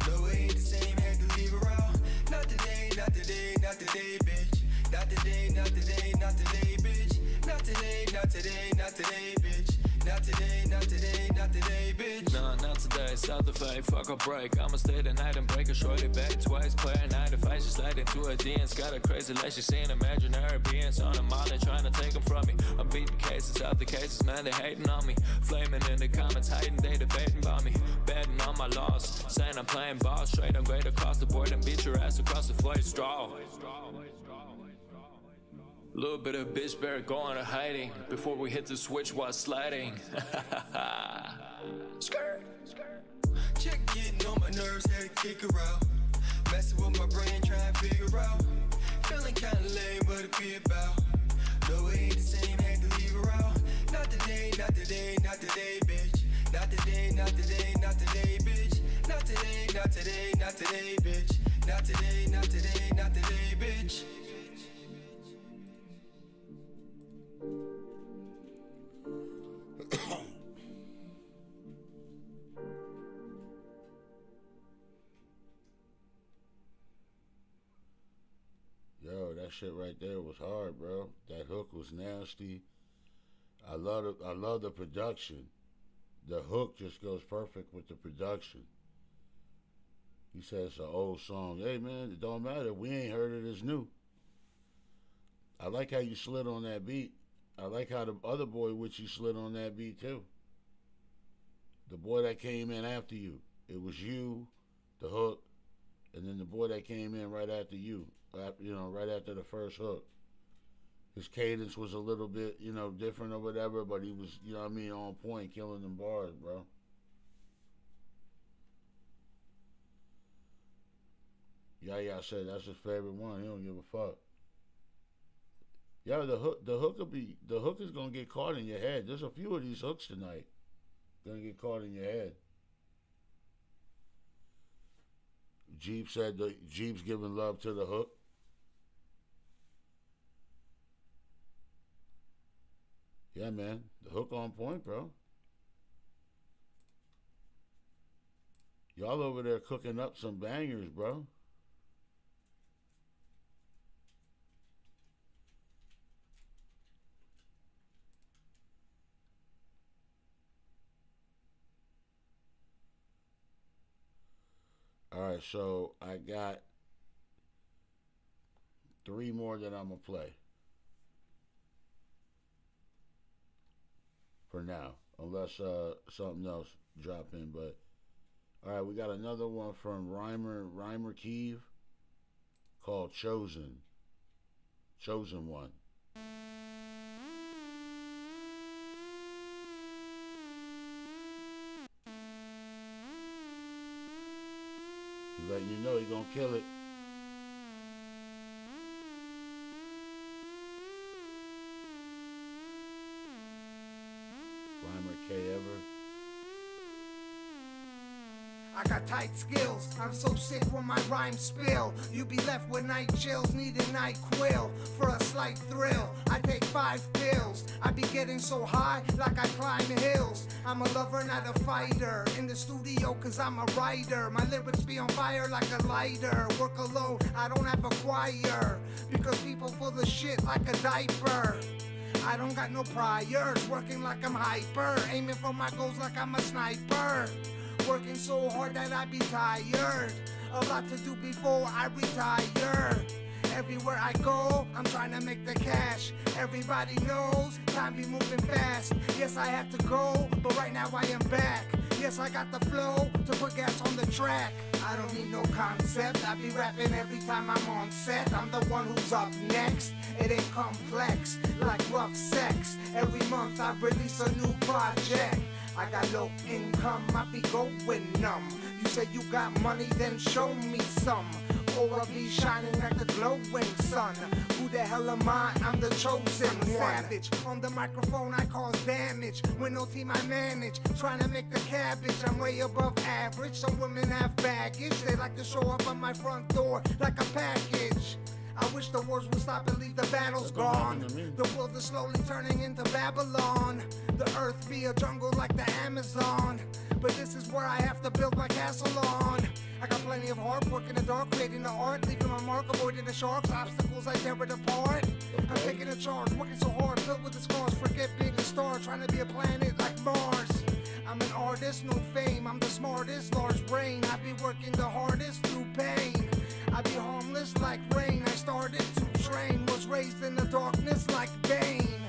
Though it ain't the same, had to leave her out. Not today, not today, not today, bitch. Not today, not today, not today, bitch. Not today, not today, not today, bitch. Not today, not today, not today, bitch.
Nah, not today, start the fake, fuck a break. I'ma stay the night and break a shorty back twice. Play a 9 to 5, she slide into a dance. Got a crazy like she seen imaginary beings on a molly trying to take them from me. I'm beating cases out the cases, man, they hating on me. Flaming in the comments, hiding, they debating about me. Betting on my loss, saying I'm playing ball straight. I'm great across the board and beat your ass across the floor straw. Little bit of bitch better go into hiding before we hit the switch while sliding.
Skirt. Chick getting on my nerves, had to kick her out. Messing with my brain, trying to figure out. Feeling kinda lame, what it be about. Though it ain't the same, had to leave her out. Not today, not today, not today, bitch. Not today, not today, not today, bitch. Not today, not today, not today, bitch. Not today, not today, not today, bitch.
Yo, that shit right there was hard, bro. That hook was nasty. I love the production. The hook just goes perfect with the production. He said it's an old song. Hey man, it don't matter. We ain't heard it as new. I like how you slid on that beat. I like how the other boy with you slid on that beat too. The boy that came in after you. It was you, the hook, and then the boy that came in right after you. right after the first hook. His cadence was a little bit, different or whatever, but he was, on point, killing them bars, bro. Yeah, said that's his favorite one. He don't give a fuck. Yeah, the hook is gonna get caught in your head. There's a few of these hooks tonight gonna get caught in your head. Jeep said the Jeep's giving love to the hook. Yeah, man, the hook on point, bro. Y'all over there cooking up some bangers, bro. All right, so I got 3 more that I'm gonna play for now, unless something else drop in. But all right, we got another one from Rhymer Kiev called Chosen One. Letting you know he gonna kill it. Rhymer K ever.
I got tight skills, I'm so sick when my rhymes spill. You be left with night chills, need a night quill. For a slight thrill, I take 5 pills. I be getting so high, like I climb hills. I'm a lover, not a fighter. In the studio, cause I'm a writer. My lyrics be on fire like a lighter. Work alone, I don't have a choir. Because people full of shit like a diaper. I don't got no priors, working like I'm hyper. Aiming for my goals like I'm a sniper. Working so hard that I be tired. A lot to do before I retire. Everywhere I go, I'm trying to make the cash. Everybody knows, time be moving fast. Yes, I had to go, but right now I am back. Yes, I got the flow to put gas on the track. I don't need no concept, I be rapping every time I'm on set. I'm the one who's up next, it ain't complex, like rough sex. Every month I release a new project. I got low income, I be going numb. You say you got money, then show me some. Or I'll be shining like the glowing sun. Who the hell am I? I'm the chosen one. Savage. On the microphone I cause damage. With no team I manage. Trying to make the cabbage. I'm way above average. Some women have baggage. They like to show up on my front door like a package. I wish the wars would stop and leave the battles gone. The world is slowly turning into Babylon. The earth be a jungle like the Amazon. But this is where I have to build my castle on. I got plenty of hard work in the dark, creating the art, leaving my mark, avoiding the sharks, obstacles I tear it apart. I'm taking a charge, working so hard, filled with the scars, forget being a star, trying to be a planet like Mars. I'm an artist, no fame, I'm the smartest, large brain. I be working the hardest through pain. I be harmless like rain. I started to train, was raised in the darkness like Bane.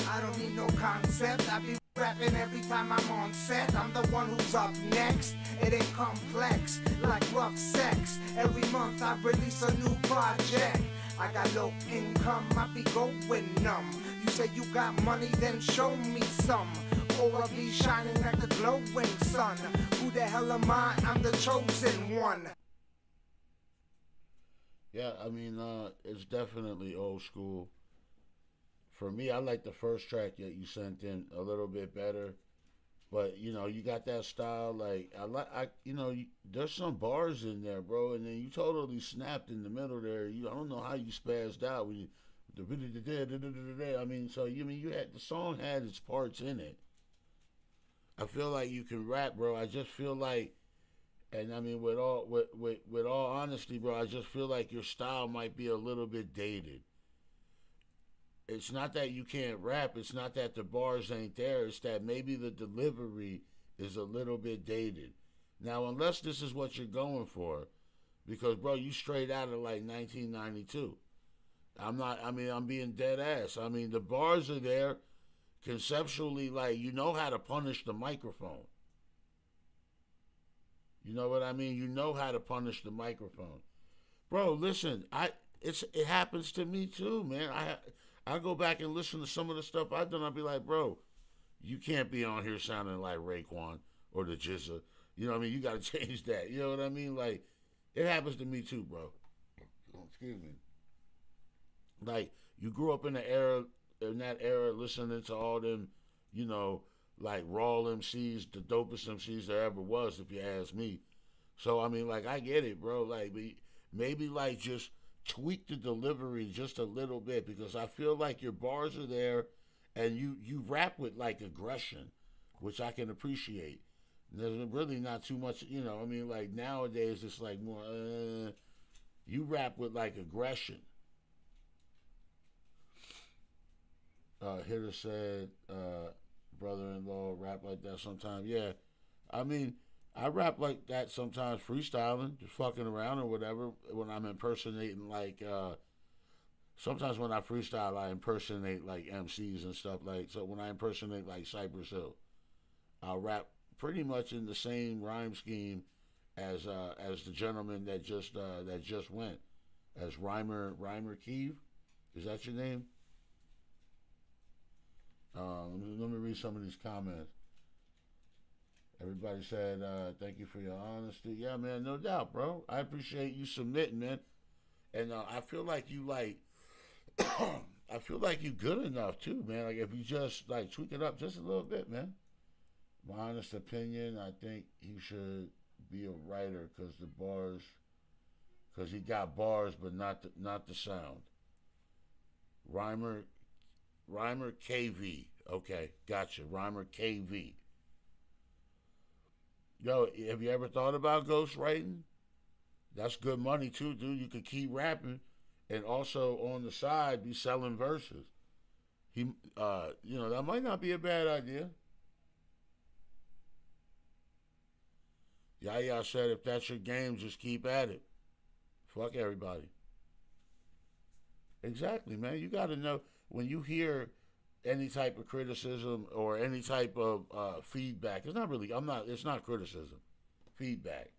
I don't need no concept, I be rapping every time I'm on set. I'm the one who's up next, it ain't complex, like rough sex. Every month I release a new project. I got low income, I be going numb. You say you got money, then show me some. Or I'll be shining like the glowing sun. Who the hell am I? I'm the chosen one.
Yeah, I mean, it's definitely old school. For me, I like the first track that you sent in a little bit better. But, you got that style, like, there's some bars in there, bro, and then you totally snapped in the middle there. I don't know how you spazzed out when you, I mean, so, the song had its parts in it. I feel like you can rap, bro. I just feel like, and I mean, with all honesty, bro, I just feel like your style might be a little bit dated. It's not that you can't rap. It's not that the bars ain't there. It's that maybe the delivery is a little bit dated. Now, unless this is what you're going for, because, bro, you straight out of like 1992. I'm being dead ass. I mean, the bars are there conceptually, like, you know how to punish the microphone. You know what I mean? You know how to punish the microphone. Bro, listen, it happens to me too, man. I go back and listen to some of the stuff I've done. I'll be like, bro, you can't be on here sounding like Raekwon or the Jizza. You know what I mean? You got to change that. You know what I mean? Like, it happens to me too, bro. Excuse me. Like, you grew up in that era, listening to all them, you know, like raw MCs, the dopest MCs there ever was, if you ask me. So, I mean, like, I get it, bro. Like, maybe, like, just tweak the delivery just a little bit, because I feel like your bars are there and you rap with, like, aggression, which I can appreciate. There's really not too much, you know, I mean, like, nowadays it's like more, you rap with, like, aggression. Hitter said, brother-in-law rap like that sometimes. Yeah, I mean, I rap like that sometimes, freestyling, just fucking around or whatever, when I'm impersonating, like, sometimes when I freestyle, I impersonate, like, MCs and stuff, like, so when I impersonate, like, Cypress Hill, I'll rap pretty much in the same rhyme scheme as the gentleman that just went, as Rhymer Keeve. Is that your name? Let me read some of these comments. Everybody said, thank you for your honesty. Yeah, man, no doubt, bro. I appreciate you submitting, man. And I feel like you, like, I feel like you good enough, too, man. Like, if you just, like, tweak it up just a little bit, man. My honest opinion, I think he should be a writer, because he got bars, but not the sound. Rhymer KV. Okay, gotcha. Rhymer KV. Yo, have you ever thought about ghostwriting? That's good money too, dude. You could keep rapping and also on the side be selling verses. You know, that might not be a bad idea. Yaya said, if that's your game, just keep at it. Fuck everybody. Exactly, man. You got to know, when you hear any type of criticism or any type of feedback, it's not criticism, feedback.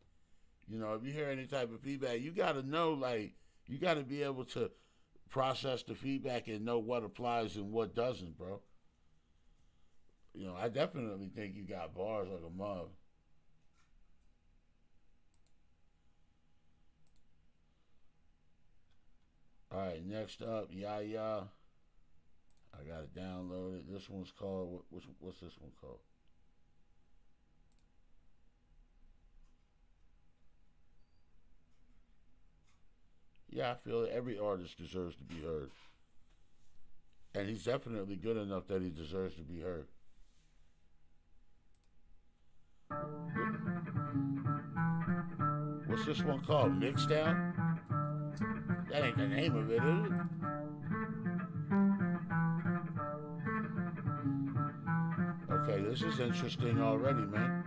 You know, if you hear any type of feedback, you got to know, like, you got to be able to process the feedback and know what applies and what doesn't, bro. You know, I definitely think you got bars like a mug. All right, next up, Yaya. I got it downloaded. This one's called, what's this one called? Yeah, I feel that every artist deserves to be heard. And he's definitely good enough that he deserves to be heard. What's this one called? Mixdown? That ain't the name of it, is it? Okay, this is interesting already, man.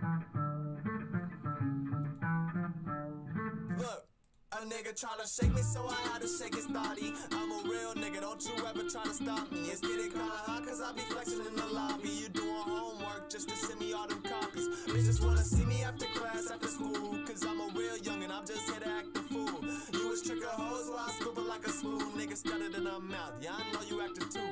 Look, a nigga tryna shake me, so I had to shake his body. I'm a real nigga, don't you ever tryna stop me. It's getting kinda hot, cause I be flexing in the lobby. You doing homework just to send me all them copies. Bitches wanna see me after class, after school, cause I'm a real young and I'm just here to act the fool. You was tricking hoes while I scoop it like a spoon. Niggas stuttered in her mouth, yeah, I know you acting too.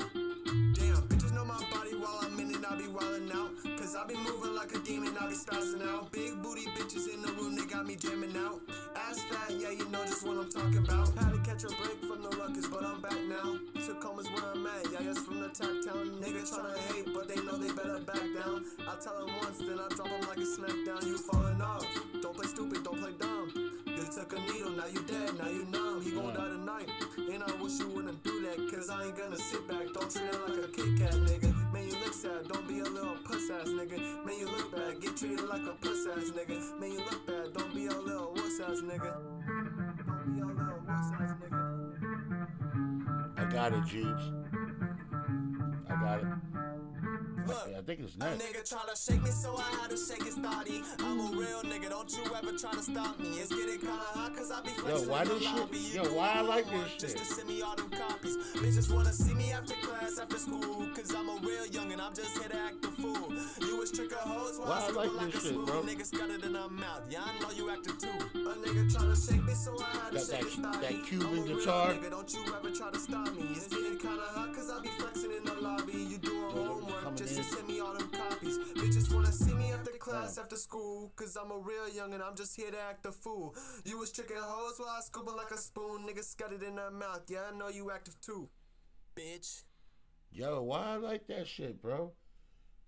Damn, bitches know my body while I'm in it, I be wildin' out. Cause I be moving like a demon, I be spazzing out. Big booty bitches in the room, they got me jamming out. Ass fat, yeah, you know just what I'm talking about. Had to catch a break from the ruckus, but I'm back now. Took home is where I'm at, yeah, yes from the tap town. Niggas tryna hate, but they know they better back down. I tell them once, then I drop them like a smackdown. You falling off, don't play stupid, don't play dumb. You took a needle, now you dead, now you numb. He gon' die tonight, and I wish you wouldn't do that. Cause I ain't gonna sit back, don't treat it like a Kit Kat, nigga. Man, you look sad, don't be a little puss ass nigga. Man, you look bad, get treated like a puss ass nigga. Man, you look bad, don't be a little wuss ass nigga. Don't be a little wuss ass nigga.
I got it, Jeeps. I got it.
Look,
I think it's
a
next.
nigga tryna shake me, so I had to shake his body. I'm a real nigga, don't you ever tryna stop me. It's getting kinda hot, cause I be flexing
why
in the
this shit?
lobby. You
Yo, why I like
homework
this
just
shit?
to send me all them copies. Bitches wanna see me after class, after school, cause I'm a real young and I'm just here to act the fool. You was tricking hoes while
Why I like
like
this
a
shit,
smooth
bro?
nigga scuttered in her mouth. Yeah, I know you active too. A nigga tryna shake me, so I had to
Got
shake his body.
that Cuban
I'm a real
guitar.
nigga, don't you ever try to stop me. It's getting kinda hot, cause I be flexing in the lobby. You doing homework just to send me all them copies. Bitches wanna see me after class, after school, cause I'm a real young and I'm just here to act a fool. You was tricking hoes while I scooping like a spoon. Niggas scuttered in her mouth. Yeah, I know you active too, bitch.
Yo, why I like that shit, bro?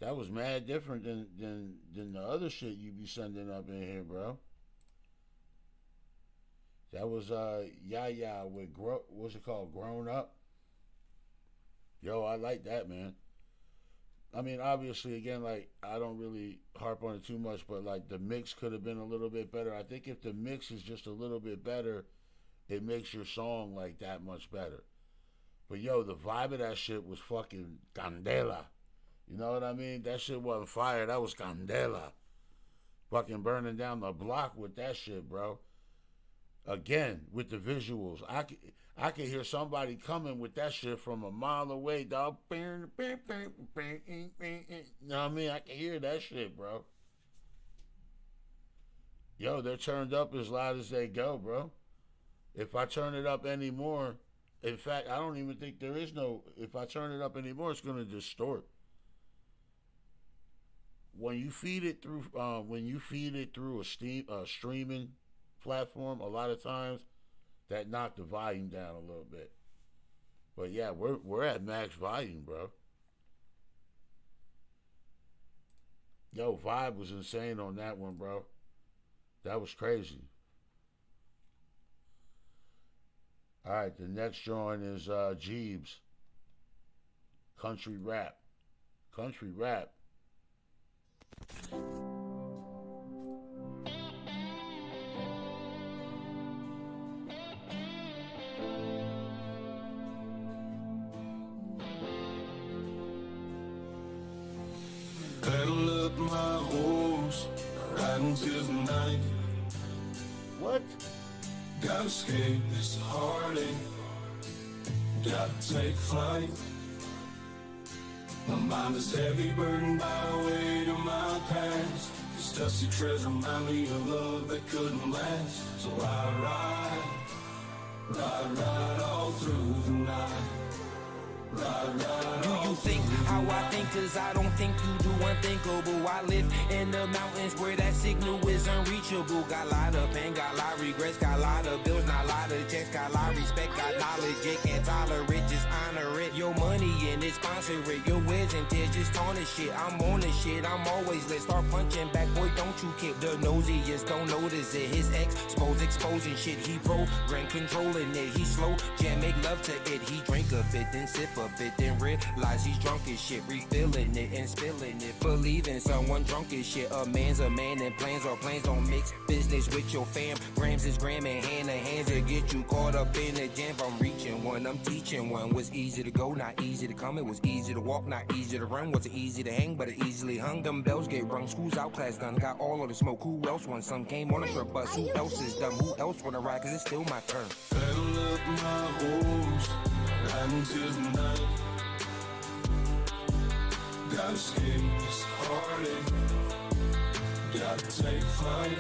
That was mad different than the other shit you be sending up in here, bro. That was Yaya with what's it called? Grown Up. Yo, I like that, man. I mean, obviously, again, like, I don't really harp on it too much, but like the mix could have been a little bit better. I think if the mix is just a little bit better, it makes your song like that much better. But yo, the vibe of that shit was fucking candela. You know what I mean? That shit wasn't fire. That was candela. Fucking burning down the block with that shit, bro. Again, with the visuals. I could hear somebody coming with that shit from a mile away, dog. You know what I mean? I can hear that shit, bro. Yo, they're turned up as loud as they go, bro. If I turn it up anymore, in fact, I don't even think there is no, if I turn it up anymore, it's going to distort. When you feed it through a streaming platform, a lot of times that knocked the volume down a little bit. But yeah, we're at max volume, bro. Yo, vibe was insane on that one, bro. That was crazy. All right, the next joint is Jeebs. Country Rap. Country Rap.
Pedal up my horse, riding till the night.
What?
Gotta escape this heartache. Gotta take flight. My mind is heavy, burdened by the weight of my past. This dusty treasure remind me of love that couldn't last. So I ride all through the night.
Do you think how I think? Cause I don't think you do unthinkable. I live in the mountains where that signal is unreachable. Got a lot of pain, got a lot of regrets, got a lot of bills, not a lot of checks, got a lot of respect, got knowledge, it can't tolerate, just honor it. Your money and it sponsor it, your words and tears just tarnish shit. I'm on this shit, I'm always lit, start punching back, boy, don't you kick. The nosiest don't notice it, his exposing shit. He program controlling it, he slow jam, make love to it. He drink a bit, then sip a bit, then realize he's drunk as shit, refilling it and spilling it. Believing someone drunk as shit. A man's a man and plans or planes don't mix business with your fam. Grams is gram and hand to hands to get you caught up in the jam. I'm reaching one, I'm teaching one. Was easy to go, not easy to come. It was easy to walk, not easy to run. Wasn't easy to hang, but it easily hung. Them bells get rung, school's out, class done. Got all of the smoke, who else wants some? Came on a short bus, who else is dumb? Who else wanna ride, cause it's still my turn.
Pedal up my horse, riding till the night. Gotta escape this heartache. Gotta take flight.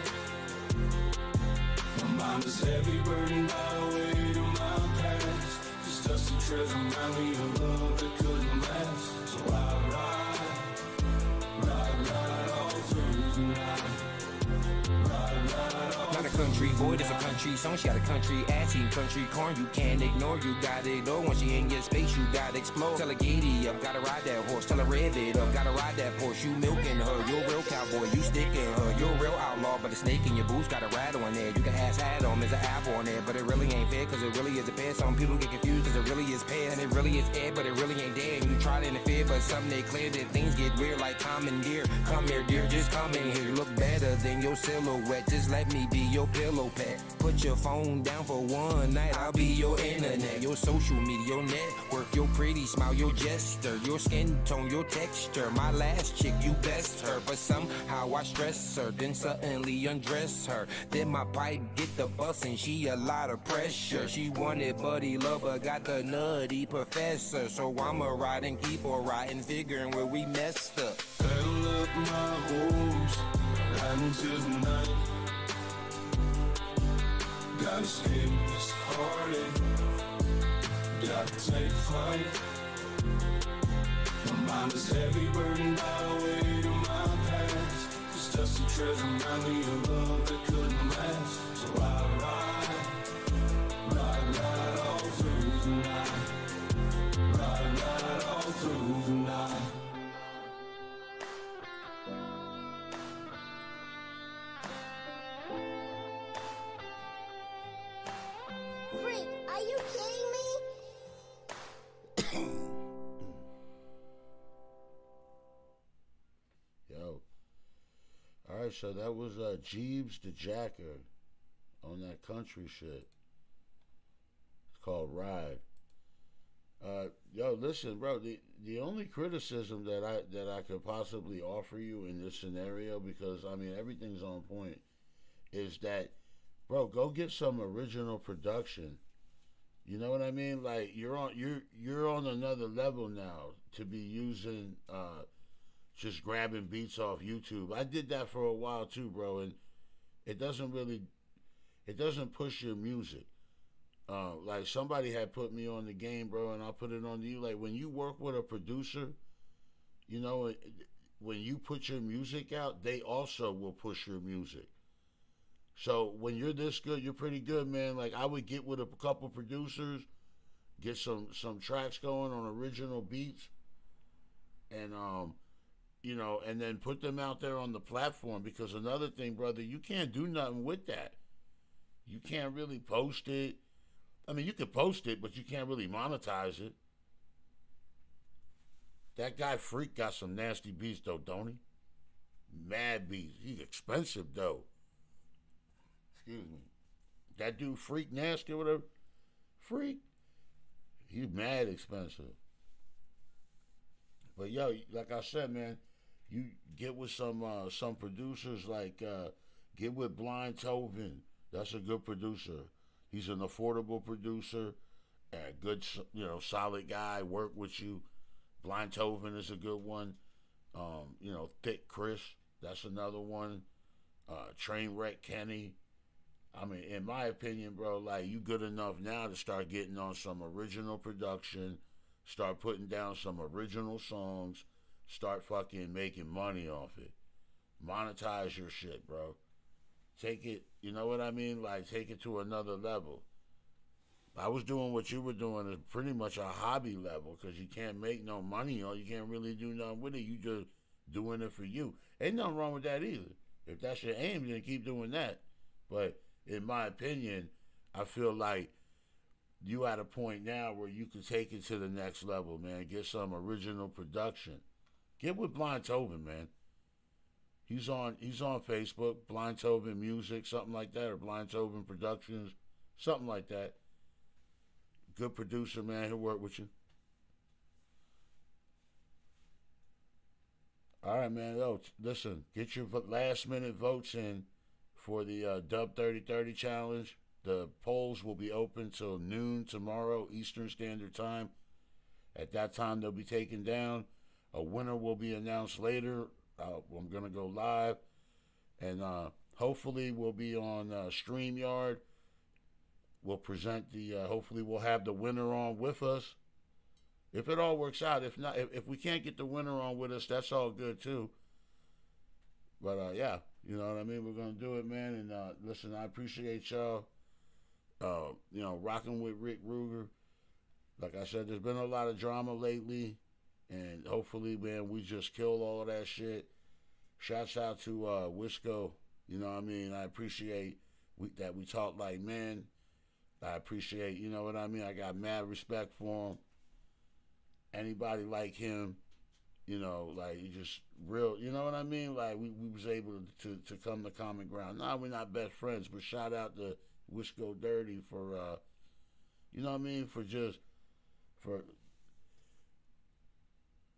My mind is heavy, burdened by the weight of my past. This dusty treasure remind me of love that couldn't last. So I ride all through the night.
Not a country boy, there's a country song. She got a country ass, eating country corn. You can't ignore, you gotta ignore. Once you in your space, you gotta explore. Tell her giddy up, gotta ride that horse. Tell her rev it up, gotta ride that Porsche. You milking her, you're a real cowboy. You sticking her, you're a real outlaw. But a snake in your boots got a rat on there. You can ask hat on, there's an apple on there. But it really ain't fair, cause it really is a pair. Some people get confused, cause it really is pear. And it really is air, but it really ain't there. And you try to interfere, but something they clear that things get weird like commandeer. Come here, dear, just come in here. You look better than your silhouette. Just let me be your pillow pet. Put your phone down for one night, I'll be your internet, your social media, your network, your pretty pretty smile, your gesture, your skin tone, your texture. My last chick, you best her, but somehow I stress her, then suddenly undress her. Then my pipe get the bus and she a lot of pressure. She wanted buddy love, but got the nutty professor. So I'ma ride and keep on riding, figuring where we messed up.
Pedal up my horse, riding till the night. Gotta escape this heartache. Gotta take flight. My mind is heavy, burdened by the weight of my past. This dusty treasure remind me of love that couldn't last. So I ride all through the night. Ride all through the night.
Freak, are you kidding me?
Yo. Alright, so that was Jeeves the Jacker on that country shit. It's called Ride. Yo, listen, bro, the only criticism that I could possibly offer you in this scenario, because I mean everything's on point, is that, bro, go get some original production. You know what I mean? Like you're on another level now to be using just grabbing beats off YouTube. I did that for a while too, bro, and it doesn't push your music. Like somebody had put me on the game, bro, and I'll put it on you. Like when you work with a producer, you know, when you put your music out, they also will push your music. So when you're this good, you're pretty good, man. Like I would get with a couple producers, get some tracks going on original beats, and you know, and then put them out there on the platform. Because another thing, brother, you can't do nothing with that. You can't really post it. I mean, you could post it, but you can't really monetize it. That guy Freak got some nasty beats though, don't he? Mad beats. He's expensive though. Excuse me. That dude Freak Nasty or whatever. Freak. He's mad expensive. But yo, like I said, man, you get with some producers like get with Blind Tovin. That's a good producer. He's an affordable producer, a good, you know, solid guy. Work with you. Blind Tovin is a good one. You know, Thick Chris. That's another one. Trainwreck Kenny. I mean, in my opinion, bro, like you good enough now to start getting on some original production, start putting down some original songs, start fucking making money off it. Monetize your shit, bro. Take it, you know what I mean? Like, take it to another level. I was doing what you were doing is pretty much a hobby level because you can't make no money or you can't really do nothing with it. You just doing it for you. Ain't nothing wrong with that either. If that's your aim, then keep doing that. But in my opinion, I feel like you at a point now where you can take it to the next level, man. Get some original production. Get with Blind Tovin, man. He's on Facebook, Blind Tovin Music, something like that, or Blind Tovin Productions, something like that. Good producer, man. He'll work with you. All right, man. Yo, listen, get your last minute votes in for the Dub 3030 challenge. The polls will be open till noon tomorrow, Eastern Standard Time. At that time, they'll be taken down. A winner will be announced later. I'm going to go live. And hopefully we'll be on StreamYard. We'll present hopefully we'll have the winner on with us. If it all works out. If not, if we can't get the winner on with us, that's all good too. But yeah, you know what I mean? We're going to do it, man. And listen, I appreciate y'all. You know, rocking with Rick Ruger. Like I said, there's been a lot of drama lately. And hopefully, man, we just kill all of that shit. Shouts out to Wisco. You know what I mean? I appreciate that we talk like men. I appreciate, you know what I mean? I got mad respect for him. Anybody like him, you know, like you just real, you know what I mean? Like we was able to come to common ground. Nah, we're not best friends, but shout out to Wisco Dirty for, you know what I mean? For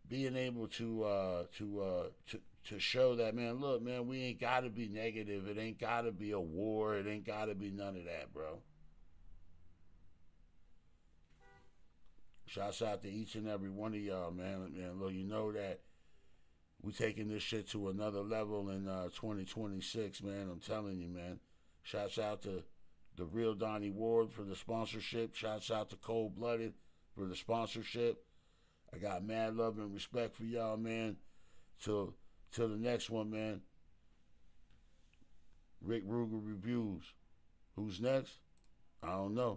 being able to show that, man, look, man, we ain't got to be negative. It ain't got to be a war. It ain't got to be none of that, bro. Shouts out to each and every one of y'all, man. Man, look, you know that we taking this shit to another level in 2026, man. I'm telling you, man. Shouts out to the real Donnie Ward for the sponsorship. Shouts out to Cold Blooded for the sponsorship. I got mad love and respect for y'all, man. Till the next one, man. Rick Ruger Reviews. Who's next? I don't know.